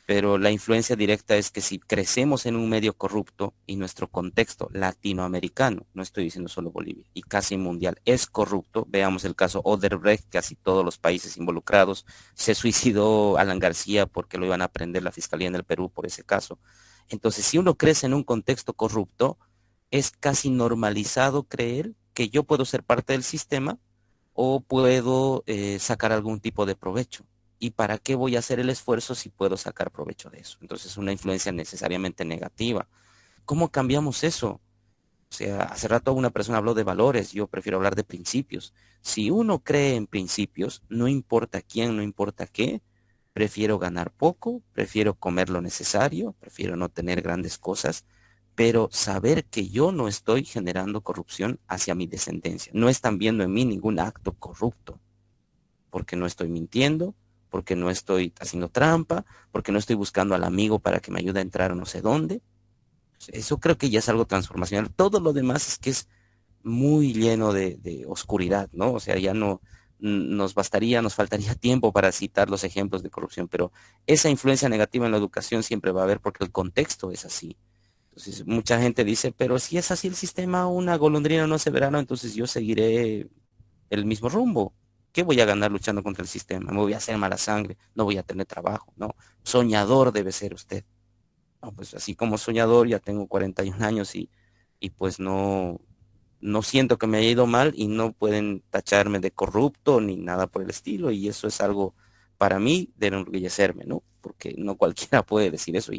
pero la influencia directa es que si crecemos en un medio corrupto y nuestro contexto latinoamericano, no estoy diciendo solo Bolivia, y casi mundial, es corrupto, veamos el caso Odebrecht, casi todos los países involucrados, se suicidó Alan García porque lo iban a prender la Fiscalía en el Perú por ese caso. Entonces, si uno crece en un contexto corrupto, es casi normalizado creer que yo puedo ser parte del sistema o puedo sacar algún tipo de provecho. ¿Y para qué voy a hacer el esfuerzo si puedo sacar provecho de eso? Entonces, una influencia necesariamente negativa. ¿Cómo cambiamos eso? O sea, hace rato una persona habló de valores, yo prefiero hablar de principios. Si uno cree en principios, no importa quién, no importa qué, prefiero ganar poco, prefiero comer lo necesario, prefiero no tener grandes cosas, pero saber que yo no estoy generando corrupción hacia mi descendencia. No están viendo en mí ningún acto corrupto, porque no estoy mintiendo, porque no estoy haciendo trampa, porque no estoy buscando al amigo para que me ayude a entrar a no sé dónde. Eso creo que ya es algo transformacional. Todo lo demás es que es muy lleno de oscuridad, ¿no? O sea, ya no nos bastaría, nos faltaría tiempo para citar los ejemplos de corrupción, pero esa influencia negativa en la educación siempre va a haber porque el contexto es así. Entonces, mucha gente dice, pero si es así el sistema, una golondrina no hace verano, entonces yo seguiré el mismo rumbo. ¿Qué voy a ganar luchando contra el sistema? Me voy a hacer mala sangre, no voy a tener trabajo, ¿no? Soñador debe ser usted. No, pues así como soñador, ya tengo 41 años y pues no siento que me haya ido mal y no pueden tacharme de corrupto ni nada por el estilo. Y eso es algo para mí de enorgullecerme, ¿no? Porque no cualquiera puede decir eso.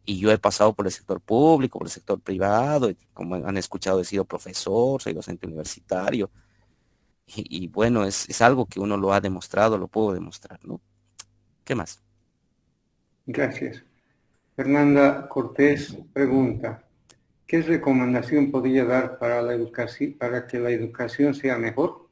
Y yo he pasado por el sector público, por el sector privado, y como han escuchado, he sido profesor, soy docente universitario. Y bueno, es algo que uno lo ha demostrado, lo puedo demostrar, ¿no? ¿Qué más? Gracias. Fernanda Cortés pregunta, ¿qué recomendación podría dar para la educación, para que la educación sea mejor?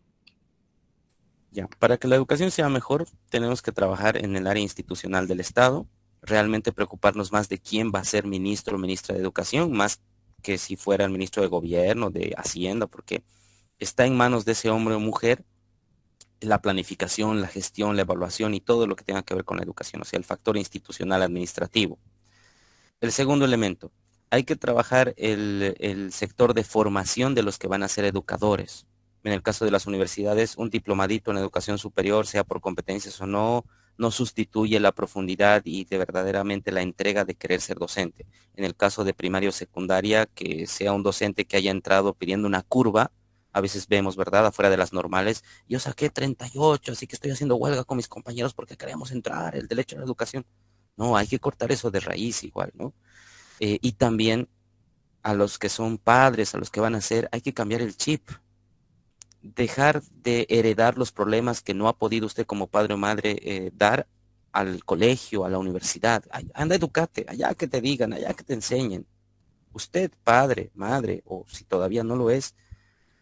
Ya, para que la educación sea mejor, tenemos que trabajar en el área institucional del Estado, realmente preocuparnos más de quién va a ser ministro o ministra de Educación, más que si fuera el ministro de Gobierno, de Hacienda, porque está en manos de ese hombre o mujer la planificación, la gestión, la evaluación y todo lo que tenga que ver con la educación, o sea, el factor institucional administrativo. El segundo elemento, hay que trabajar el sector de formación de los que van a ser educadores. En el caso de las universidades, un diplomadito en educación superior, sea por competencias o no, no sustituye la profundidad y de verdaderamente la entrega de querer ser docente. En el caso de primaria o secundaria, que sea un docente que haya entrado pidiendo una curva, a veces vemos, ¿verdad?, afuera de las normales, yo saqué 38, así que estoy haciendo huelga con mis compañeros porque queremos entrar, el derecho a la educación. No, hay que cortar eso de raíz igual, ¿no? Y también a los que son padres, a los que van a ser, hay que cambiar el chip. Dejar de heredar los problemas que no ha podido usted como padre o madre dar al colegio, a la universidad. Anda, educate, allá que te digan, allá que te enseñen. Usted, padre, madre, o si todavía no lo es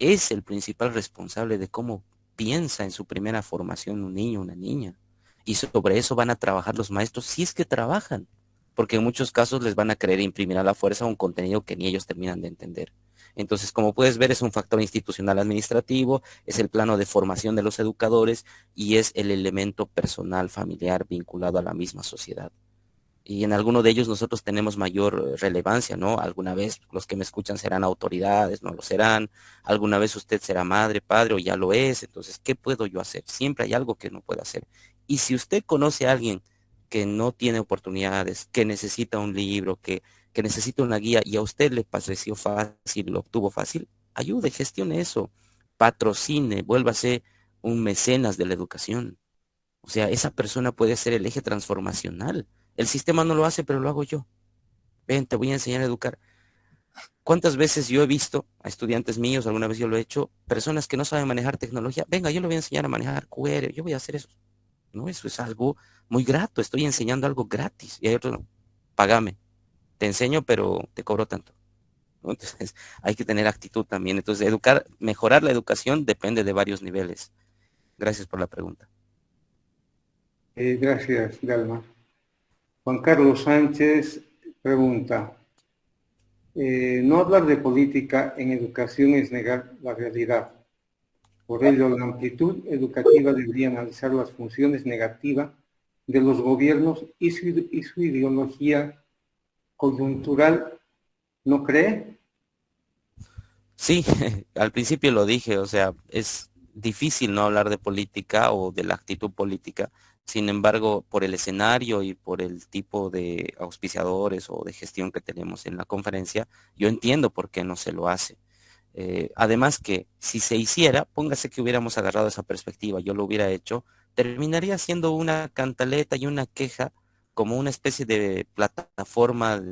el principal responsable de cómo piensa en su primera formación un niño o una niña. Y sobre eso van a trabajar los maestros si es que trabajan, porque en muchos casos les van a querer imprimir a la fuerza un contenido que ni ellos terminan de entender. Entonces, como puedes ver, es un factor institucional administrativo, es el plano de formación de los educadores y es el elemento personal familiar vinculado a la misma sociedad. Y en alguno de ellos nosotros tenemos mayor relevancia, ¿no? Alguna vez los que me escuchan serán autoridades, no lo serán. Alguna vez usted será madre, padre o ya lo es. Entonces, ¿qué puedo yo hacer? Siempre hay algo que no puedo hacer. Y si usted conoce a alguien que no tiene oportunidades, que necesita un libro, que necesita una guía y a usted le pareció fácil, lo obtuvo fácil, ayude, gestione eso, patrocine, vuélvase un mecenas de la educación. O sea, esa persona puede ser el eje transformacional. El sistema no lo hace, pero lo hago yo. Ven, te voy a enseñar a educar. ¿Cuántas veces yo he visto a estudiantes míos, alguna vez yo lo he hecho, personas que no saben manejar tecnología? Venga, yo le voy a enseñar a manejar QR, yo voy a hacer eso. No, eso es algo muy grato, estoy enseñando algo gratis. Y hay otros, no, págame, te enseño, pero te cobro tanto. ¿No? Entonces, hay que tener actitud también. Entonces, mejorar la educación depende de varios niveles. Gracias por la pregunta. Gracias, Dalma. Juan Carlos Sánchez pregunta, no hablar de política en educación es negar la realidad. Por ello, la amplitud educativa debería analizar las funciones negativas de los gobiernos y su ideología coyuntural, ¿no cree? Sí, al principio lo dije, o sea, es difícil no hablar de política o de la actitud política. Sin embargo, por el escenario y por el tipo de auspiciadores o de gestión que tenemos en la conferencia, yo entiendo por qué no se lo hace. Además que si se hiciera, póngase que hubiéramos agarrado esa perspectiva, yo lo hubiera hecho, terminaría siendo una cantaleta y una queja como una especie de plataforma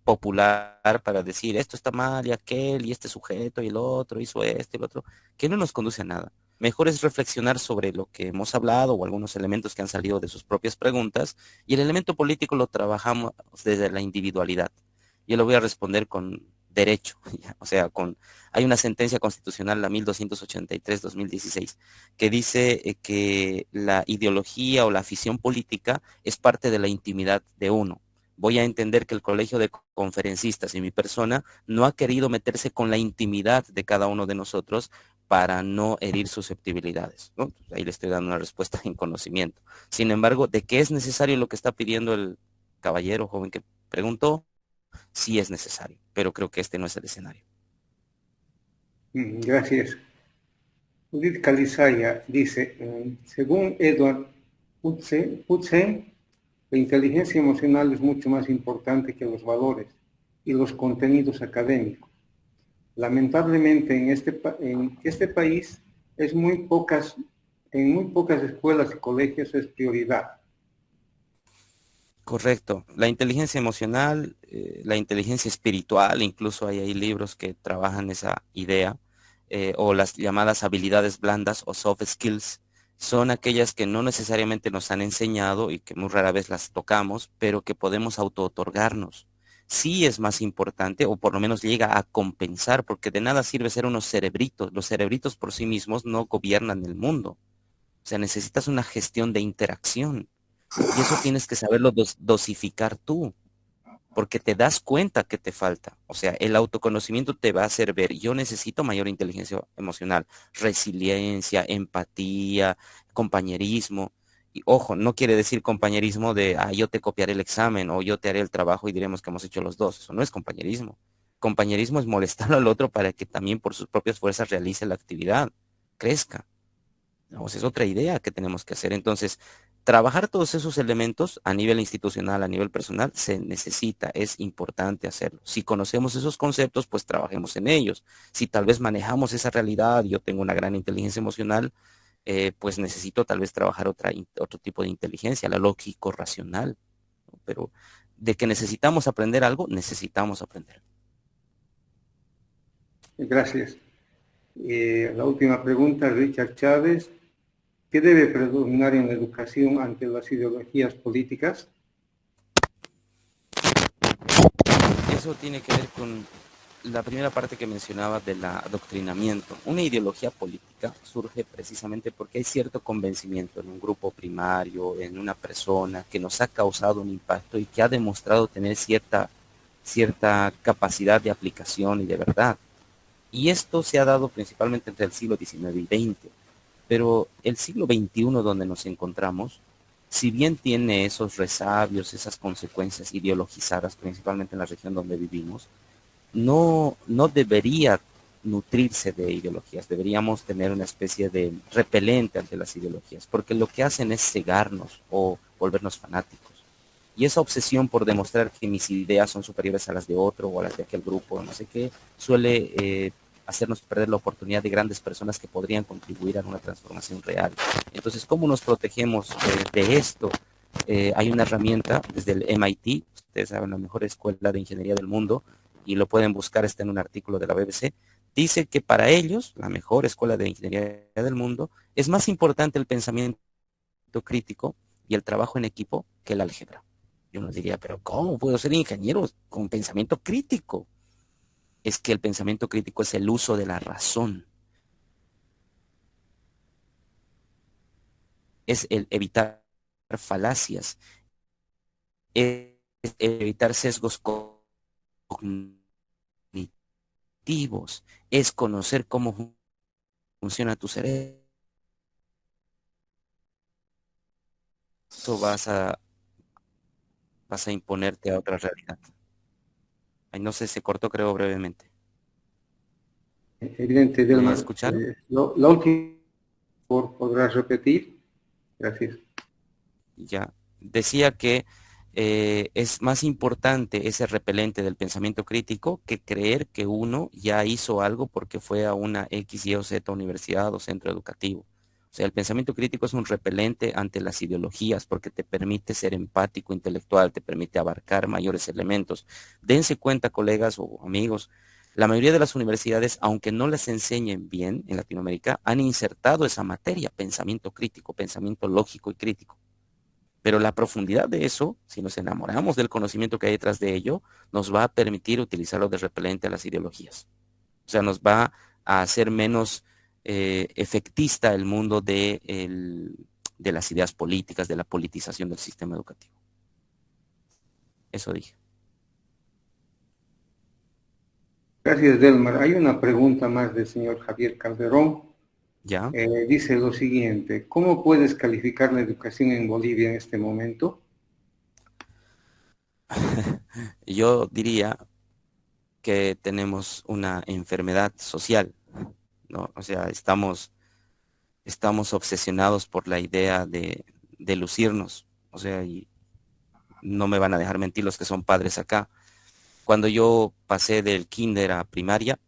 popular para decir esto está mal y aquel y este sujeto y el otro hizo esto y el otro, que no nos conduce a nada. Mejor es reflexionar sobre lo que hemos hablado o algunos elementos que han salido de sus propias preguntas y el elemento político lo trabajamos desde la individualidad. Yo lo voy a responder con derecho, o sea, hay una sentencia constitucional, la 1283-2016, que dice que la ideología o la afición política es parte de la intimidad de uno. Voy a entender que el Colegio de Conferencistas y mi persona no ha querido meterse con la intimidad de cada uno de nosotros para no herir susceptibilidades, ¿no? Ahí le estoy dando una respuesta en conocimiento. Sin embargo, de que es necesario lo que está pidiendo el caballero joven que preguntó, sí es necesario, pero creo que este no es el escenario. Gracias. Judith Calizaya dice, según Edward Hudson, la inteligencia emocional es mucho más importante que los valores y los contenidos académicos. Lamentablemente en este país en muy pocas escuelas y colegios es prioridad. Correcto. La inteligencia emocional, la inteligencia espiritual, incluso hay ahí libros que trabajan esa idea, o las llamadas habilidades blandas o soft skills, son aquellas que no necesariamente nos han enseñado y que muy rara vez las tocamos, pero que podemos auto-otorgarnos. Sí es más importante, o por lo menos llega a compensar, porque de nada sirve ser unos cerebritos. Los cerebritos por sí mismos no gobiernan el mundo. O sea, necesitas una gestión de interacción. Y eso tienes que saberlo dosificar tú, porque te das cuenta que te falta. O sea, el autoconocimiento te va a hacer ver, yo necesito mayor inteligencia emocional, resiliencia, empatía, compañerismo. Y ojo, no quiere decir compañerismo de, yo te copiaré el examen o yo te haré el trabajo y diremos que hemos hecho los dos. Eso no es compañerismo. Compañerismo es molestar al otro para que también por sus propias fuerzas realice la actividad, crezca. O sea, es otra idea que tenemos que hacer. Entonces, trabajar todos esos elementos a nivel institucional, a nivel personal, se necesita, es importante hacerlo. Si conocemos esos conceptos, pues trabajemos en ellos. Si tal vez manejamos esa realidad, yo tengo una gran inteligencia emocional, pues necesito tal vez trabajar otro tipo de inteligencia, la lógico-racional. ¿No? Pero de que necesitamos aprender algo, necesitamos aprender. Gracias. La última pregunta, Richard Chávez. ¿Qué debe predominar en la educación ante las ideologías políticas? Eso tiene que ver con la primera parte que mencionaba del adoctrinamiento. Una ideología política surge precisamente porque hay cierto convencimiento en un grupo primario, en una persona que nos ha causado un impacto y que ha demostrado tener cierta capacidad de aplicación y de verdad. Y esto se ha dado principalmente entre el siglo XIX y XX. Pero el siglo XXI donde nos encontramos, si bien tiene esos resabios, esas consecuencias ideologizadas, principalmente en la región donde vivimos, no debería nutrirse de ideologías, deberíamos tener una especie de repelente ante las ideologías, porque lo que hacen es cegarnos o volvernos fanáticos. Y esa obsesión por demostrar que mis ideas son superiores a las de otro o a las de aquel grupo, no sé qué, suele hacernos perder la oportunidad de grandes personas que podrían contribuir a una transformación real. Entonces, ¿cómo nos protegemos de esto? Hay una herramienta desde el MIT, ustedes saben, la mejor escuela de ingeniería del mundo, y lo pueden buscar, está en un artículo de la BBC, dice que para ellos, la mejor escuela de ingeniería del mundo, es más importante el pensamiento crítico y el trabajo en equipo que el álgebra. Yo nos diría, pero ¿cómo puedo ser ingeniero con pensamiento crítico? Es que el pensamiento crítico es el uso de la razón. Es el evitar falacias, es evitar sesgos cognitivos, es conocer cómo funciona tu cerebro. Tú vas a imponerte a otra realidad. Ay, no sé, se cortó creo brevemente. Evidente, ¿Me Delmar. escucharon? La última, ¿podrás repetir? Gracias. Ya. Decía que es más importante ese repelente del pensamiento crítico que creer que uno ya hizo algo porque fue a una X, Y o Z universidad o centro educativo. O sea, el pensamiento crítico es un repelente ante las ideologías porque te permite ser empático, intelectual, te permite abarcar mayores elementos. Dense cuenta, colegas o amigos, la mayoría de las universidades, aunque no les enseñen bien en Latinoamérica, han insertado esa materia, pensamiento crítico, pensamiento lógico y crítico. Pero la profundidad de eso, si nos enamoramos del conocimiento que hay detrás de ello, nos va a permitir utilizarlo de repelente a las ideologías. O sea, nos va a hacer menos efectista el mundo de las ideas políticas, de la politización del sistema educativo. Eso dije. Gracias, Delmar. Hay una pregunta más del señor Javier Calderón. ¿Ya? Dice lo siguiente: ¿cómo puedes calificar la educación en Bolivia en este momento? Yo diría que tenemos una enfermedad social, ¿no? O sea, estamos obsesionados por la idea de lucirnos. O sea, y no me van a dejar mentir los que son padres acá. Cuando yo pasé del kinder a primaria,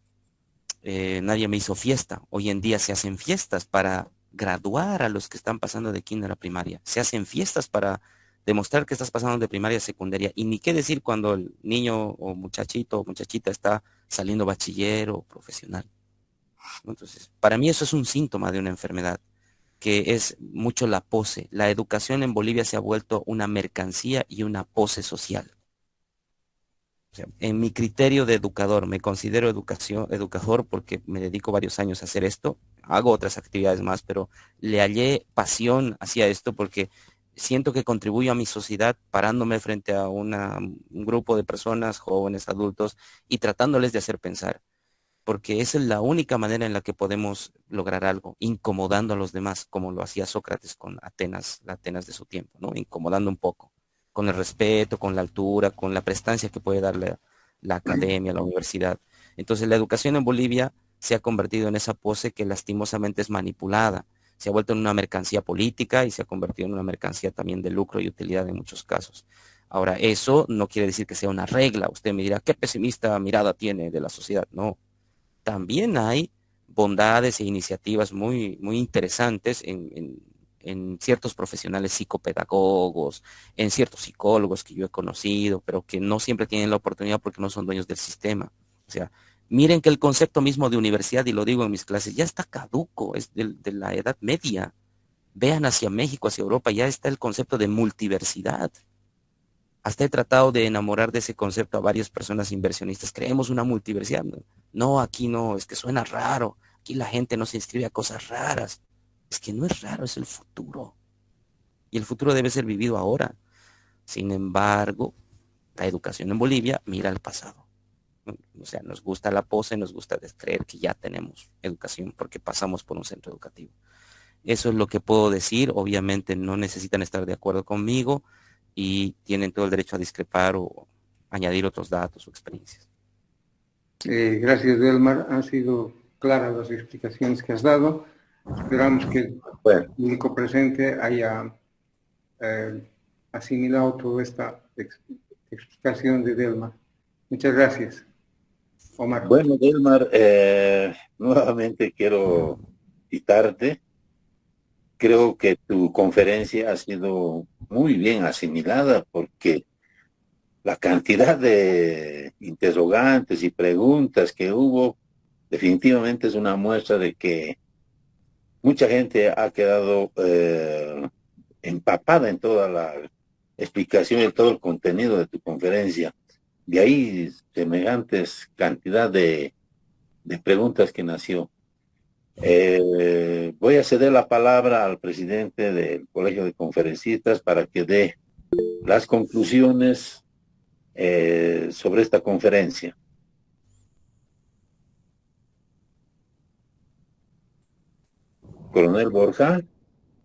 nadie me hizo fiesta. Hoy en día se hacen fiestas para graduar a los que están pasando de kinder a primaria. Se hacen fiestas para demostrar que estás pasando de primaria a secundaria. Y ni qué decir cuando el niño o muchachito o muchachita está saliendo bachiller o profesional. Entonces, para mí eso es un síntoma de una enfermedad, que es mucho la pose. La educación en Bolivia se ha vuelto una mercancía y una pose social. O sea, en mi criterio de educador, me considero educador porque me dedico varios años a hacer esto. Hago otras actividades más, pero le hallé pasión hacia esto porque siento que contribuyo a mi sociedad parándome frente a un grupo de personas, jóvenes, adultos, y tratándoles de hacer pensar, porque esa es la única manera en la que podemos lograr algo, incomodando a los demás, como lo hacía Sócrates con Atenas, la Atenas de su tiempo, ¿no? Incomodando un poco, con el respeto, con la altura, con la prestancia que puede darle la academia, la universidad. Entonces, la educación en Bolivia se ha convertido en esa pose que lastimosamente es manipulada, se ha vuelto en una mercancía política y se ha convertido en una mercancía también de lucro y utilidad en muchos casos. Ahora, eso no quiere decir que sea una regla. Usted me dirá, ¿qué pesimista mirada tiene de la sociedad? No, también hay bondades e iniciativas muy, muy interesantes en ciertos profesionales psicopedagogos, en ciertos psicólogos que yo he conocido, pero que no siempre tienen la oportunidad porque no son dueños del sistema. O sea, miren que el concepto mismo de universidad, y lo digo en mis clases, ya está caduco, es de la Edad Media. Vean hacia México, hacia Europa, ya está el concepto de multiversidad. Hasta he tratado de enamorar de ese concepto a varias personas inversionistas. Creemos una multiversidad. No, no, aquí no, es que suena raro. Aquí la gente no se inscribe a cosas raras. Es que no es raro, es el futuro. Y el futuro debe ser vivido ahora. Sin embargo, la educación en Bolivia mira al pasado. O sea, nos gusta la pose, nos gusta creer que ya tenemos educación porque pasamos por un centro educativo. Eso es lo que puedo decir. Obviamente no necesitan estar de acuerdo conmigo y tienen todo el derecho a discrepar o añadir otros datos o experiencias. Gracias, Delmar. Han sido claras las explicaciones que has dado. Esperamos que el público presente haya asimilado toda esta explicación de Delmar. Muchas gracias, Omar. Bueno, Delmar, nuevamente quiero citarte. Creo que tu conferencia ha sido muy bien asimilada porque la cantidad de interrogantes y preguntas que hubo definitivamente es una muestra de que mucha gente ha quedado empapada en toda la explicación y todo el contenido de tu conferencia. De ahí semejantes cantidad de preguntas que nació. Voy a ceder la palabra al presidente del Colegio de Conferencistas para que dé las conclusiones sobre esta conferencia. Coronel Borja,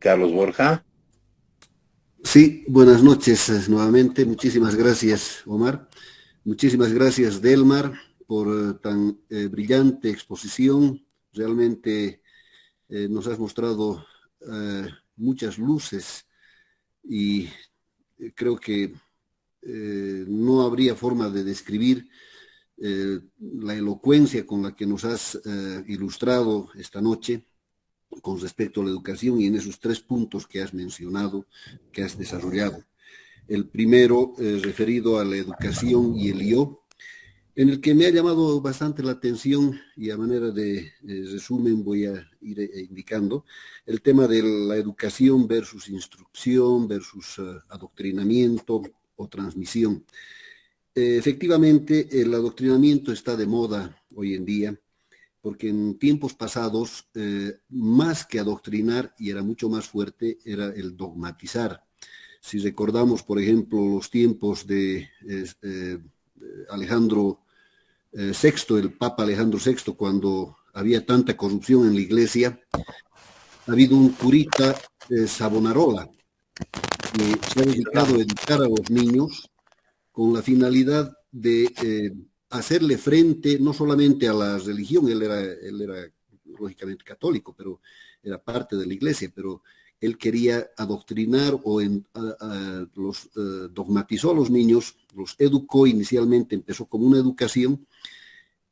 Carlos Borja. Sí, buenas noches nuevamente. Muchísimas gracias, Omar. Muchísimas gracias, Delmar, por tan brillante exposición. Realmente nos has mostrado muchas luces y creo que no habría forma de describir la elocuencia con la que nos has ilustrado esta noche con respecto a la educación y en esos 3 puntos que has mencionado, que has desarrollado. El primero, referido a la educación y el yo, en el que me ha llamado bastante la atención y a manera de resumen voy a ir indicando el tema de la educación versus instrucción versus adoctrinamiento o transmisión. Efectivamente, el adoctrinamiento está de moda hoy en día porque en tiempos pasados, más que adoctrinar, y era mucho más fuerte, era el dogmatizar. Si recordamos, por ejemplo, los tiempos de Alejandro VI, el Papa Alejandro VI, cuando había tanta corrupción en la iglesia, ha habido un curita, Savonarola, que se ha dedicado a educar a los niños con la finalidad de hacerle frente no solamente a la religión, él era lógicamente católico, pero era parte de la iglesia, pero él quería adoctrinar o dogmatizó a los niños, los educó inicialmente, empezó como una educación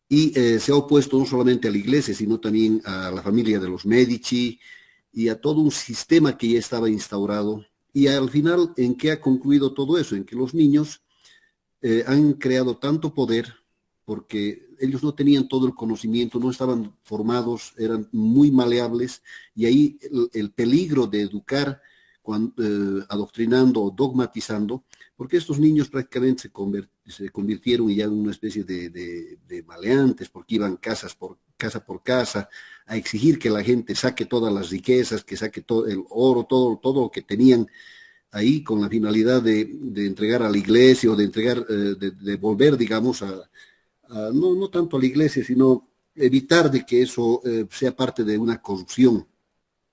y se ha opuesto no solamente a la iglesia, sino también a la familia de los Medici y a todo un sistema que ya estaba instaurado. Y al final, ¿en qué ha concluido todo eso? En que los niños han creado tanto poder porque ellos no tenían todo el conocimiento, no estaban formados, eran muy maleables y ahí el peligro de educar adoctrinando o dogmatizando, porque estos niños prácticamente se convirtieron ya en una especie de maleantes, porque iban casa por casa a exigir que la gente saque todas las riquezas, que saque todo el oro, todo lo que tenían ahí con la finalidad de entregar a la iglesia o de entregar, de devolver, digamos, no tanto a la iglesia, sino evitar de que eso sea parte de una corrupción.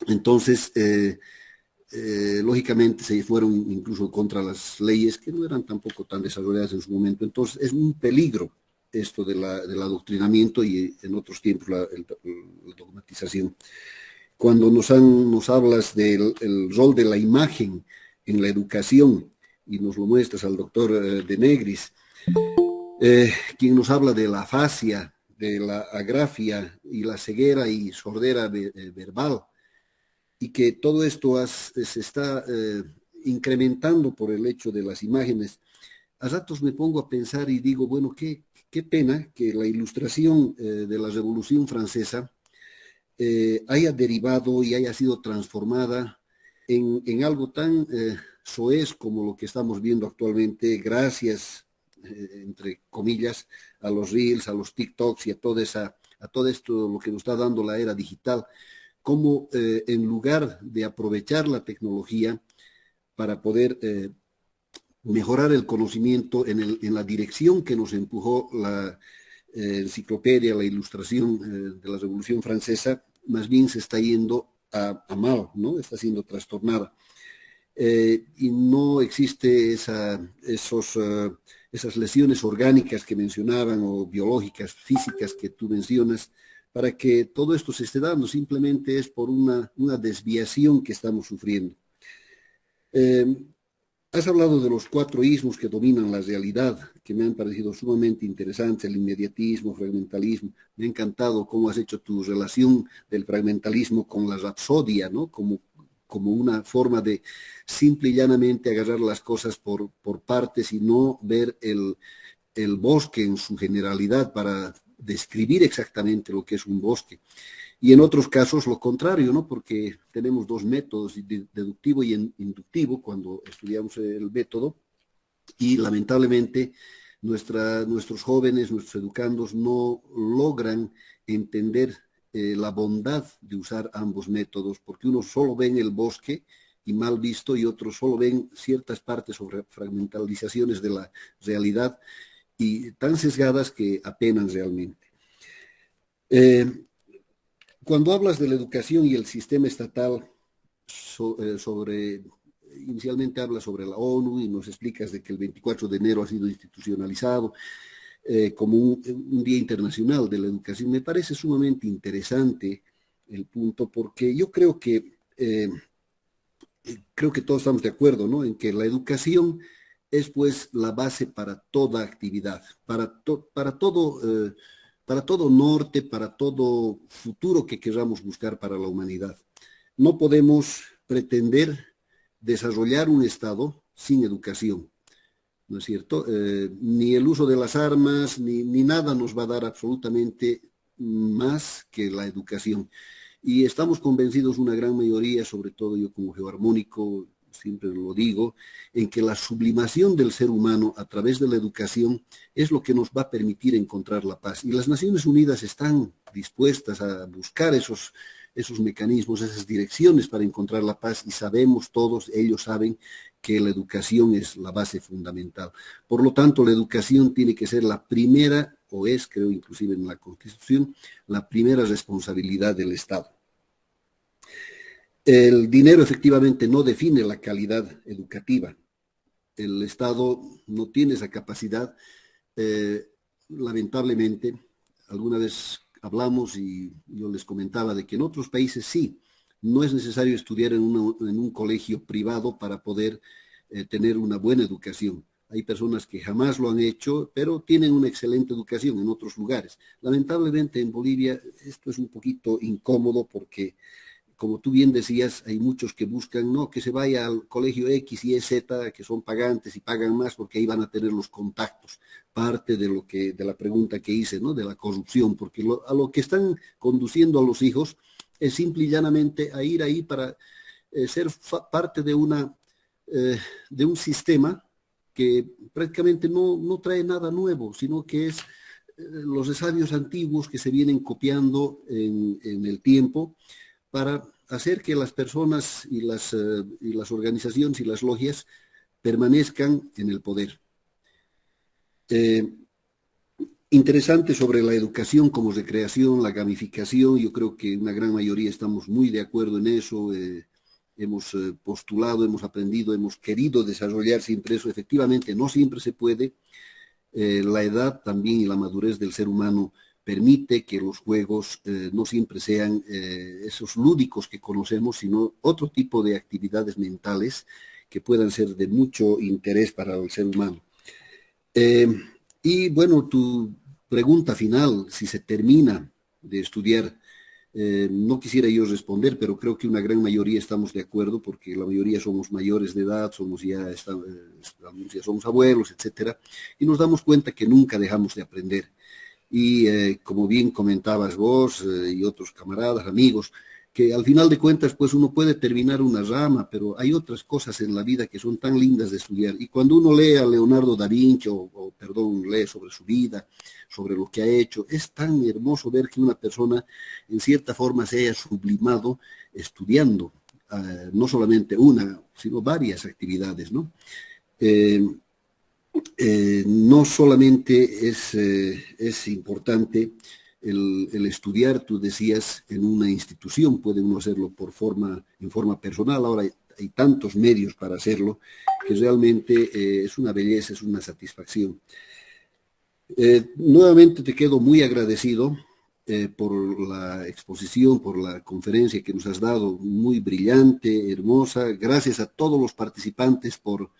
Entonces, lógicamente se fueron incluso contra las leyes que no eran tampoco tan desarrolladas en su momento. Entonces, es un peligro esto del adoctrinamiento y en otros tiempos la dogmatización. Cuando nos hablas del rol de la imagen en la educación y nos lo muestras al doctor de Negris, quien nos habla de la afasia, de la agrafia y la ceguera y sordera verbal, y que todo esto se está incrementando por el hecho de las imágenes. A ratos me pongo a pensar y digo, bueno, qué pena que la ilustración de la Revolución Francesa haya derivado y haya sido transformada en algo tan soez como lo que estamos viendo actualmente, gracias, entre comillas, a los Reels, a los TikToks y a todo esto lo que nos está dando la era digital, como en lugar de aprovechar la tecnología para poder mejorar el conocimiento en la dirección que nos empujó la enciclopedia, la ilustración de la Revolución Francesa, más bien se está yendo a mal, ¿no? Está siendo trastornada. Y no existe esas lesiones orgánicas que mencionaban o biológicas, físicas que tú mencionas, para que todo esto se esté dando, simplemente es por una desviación que estamos sufriendo. Has hablado de los 4 ismos que dominan la realidad, que me han parecido sumamente interesantes, el inmediatismo, fragmentalismo. Me ha encantado cómo has hecho tu relación del fragmentalismo con la rapsodia, ¿no? Como una forma de simple y llanamente agarrar las cosas por partes y no ver el bosque en su generalidad para describir exactamente lo que es un bosque. Y en otros casos lo contrario, ¿no? Porque tenemos 2 métodos, deductivo y inductivo, cuando estudiamos el método, y lamentablemente nuestros jóvenes, nuestros educandos no logran entender la bondad de usar ambos métodos, porque unos solo ven el bosque y mal visto, y otros solo ven ciertas partes o fragmentalizaciones de la realidad y tan sesgadas que apenan realmente. Cuando hablas de la educación y el sistema estatal sobre inicialmente habla sobre la ONU y nos explicas de que el 24 de enero ha sido institucionalizado como un Día Internacional de la Educación. Me parece sumamente interesante el punto, porque yo creo que todos estamos de acuerdo, ¿no?, en que la educación es pues la base para toda actividad, para todo norte, para todo futuro que queramos buscar para la humanidad. No podemos pretender desarrollar un Estado sin educación, ¿no es cierto? Ni el uso de las armas, ni nada nos va a dar absolutamente más que la educación. Y estamos convencidos, una gran mayoría, sobre todo yo como geoarmónico, siempre lo digo, en que la sublimación del ser humano a través de la educación es lo que nos va a permitir encontrar la paz. Y las Naciones Unidas están dispuestas a buscar esos mecanismos, esas direcciones para encontrar la paz, y sabemos todos, ellos saben que la educación es la base fundamental. Por lo tanto, la educación tiene que ser la primera, o es, creo, inclusive en la Constitución, la primera responsabilidad del Estado. El dinero efectivamente no define la calidad educativa. El Estado no tiene esa capacidad. Lamentablemente, alguna vez hablamos y yo les comentaba de que en otros países sí, no es necesario estudiar en un colegio privado para poder tener una buena educación. Hay personas que jamás lo han hecho, pero tienen una excelente educación en otros lugares. Lamentablemente en Bolivia esto es un poquito incómodo porque, como tú bien decías, hay muchos que buscan, no, que se vaya al colegio X y Z, que son pagantes y pagan más porque ahí van a tener los contactos. Parte de la pregunta que hice, ¿no?, de la corrupción, porque a lo que están conduciendo a los hijos es simple y llanamente a ir ahí para ser parte de un sistema que prácticamente no trae nada nuevo, sino que es los resabios antiguos que se vienen copiando en el tiempo, para hacer que las personas y las organizaciones y las logias permanezcan en el poder. Interesante sobre la educación como recreación, la gamificación. Yo creo que una gran mayoría estamos muy de acuerdo en eso. Hemos postulado, hemos aprendido, hemos querido desarrollar siempre eso. Efectivamente, no siempre se puede. La edad también y la madurez del ser humano permite que los juegos no siempre sean esos lúdicos que conocemos, sino otro tipo de actividades mentales que puedan ser de mucho interés para el ser humano. Y bueno, tu pregunta final, si se termina de estudiar, no quisiera yo responder, pero creo que una gran mayoría estamos de acuerdo, porque la mayoría somos mayores de edad, ya somos abuelos, etcétera, y nos damos cuenta que nunca dejamos de aprender. Y como bien comentabas vos y otros camaradas, amigos, que al final de cuentas pues uno puede terminar una rama, pero hay otras cosas en la vida que son tan lindas de estudiar. Y cuando uno lee a Leonardo da Vinci, lee sobre su vida, sobre lo que ha hecho, es tan hermoso ver que una persona en cierta forma se haya sublimado estudiando, no solamente una, sino varias actividades, ¿no? No solamente es importante el estudiar, tú decías, en una institución, puede uno hacerlo en forma personal. Ahora hay tantos medios para hacerlo que realmente es una belleza, es una satisfacción. Nuevamente te quedo muy agradecido por la exposición, por la conferencia que nos has dado, muy brillante, hermosa. Gracias a todos los participantes por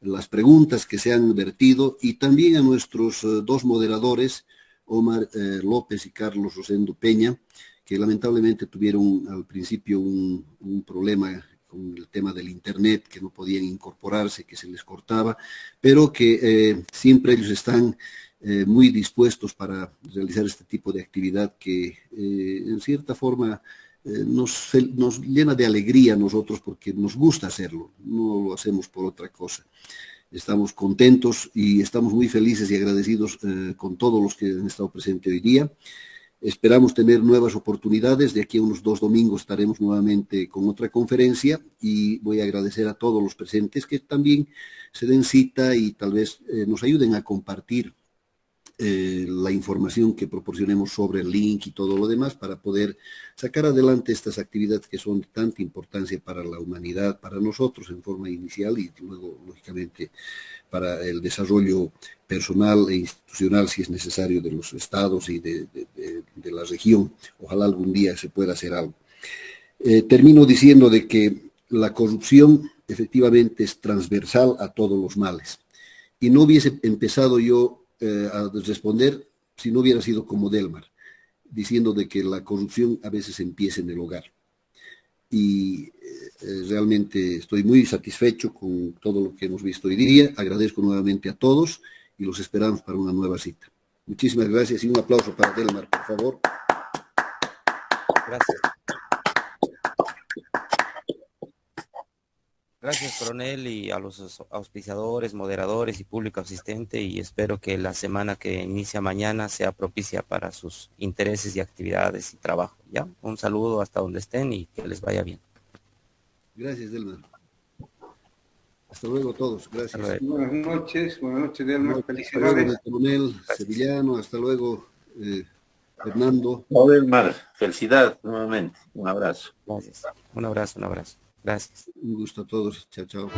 las preguntas que se han vertido, y también a nuestros dos moderadores, Omar López y Carlos Rosendo Peña, que lamentablemente tuvieron al principio un problema con el tema del internet, que no podían incorporarse, que se les cortaba, pero que siempre ellos están muy dispuestos para realizar este tipo de actividad que en cierta forma nos llena de alegría a nosotros, porque nos gusta hacerlo, no lo hacemos por otra cosa. Estamos contentos y estamos muy felices y agradecidos con todos los que han estado presentes hoy día. Esperamos tener nuevas oportunidades. De aquí a unos 2 domingos estaremos nuevamente con otra conferencia, y voy a agradecer a todos los presentes que también se den cita y tal vez nos ayuden a compartir la información que proporcionemos sobre el link y todo lo demás para poder sacar adelante estas actividades que son de tanta importancia para la humanidad, para nosotros en forma inicial y luego, lógicamente, para el desarrollo personal e institucional, si es necesario, de los estados y de la región. Ojalá algún día se pueda hacer algo. Termino diciendo de que la corrupción efectivamente es transversal a todos los males. Y no hubiese empezado yo a responder si no hubiera sido como Delmar, diciendo de que la corrupción a veces empieza en el hogar. Y realmente estoy muy satisfecho con todo lo que hemos visto hoy día. Agradezco nuevamente a todos y los esperamos para una nueva cita. Muchísimas gracias y un aplauso para Delmar, por favor. Gracias. Gracias, coronel, y a los auspiciadores, moderadores y público asistente, y espero que la semana que inicia mañana sea propicia para sus intereses y actividades y trabajo. ¿Ya? Un saludo hasta donde estén y que les vaya bien. Gracias, Delmar. Hasta luego a todos. Gracias. Buenas noches, Delmar. Hasta luego, coronel Sevillano. Hasta luego, Fernando. Delmar, felicidad nuevamente. Un abrazo. Gracias. Un abrazo, un abrazo. Gracias. Un gusto a todos. Chao, chao.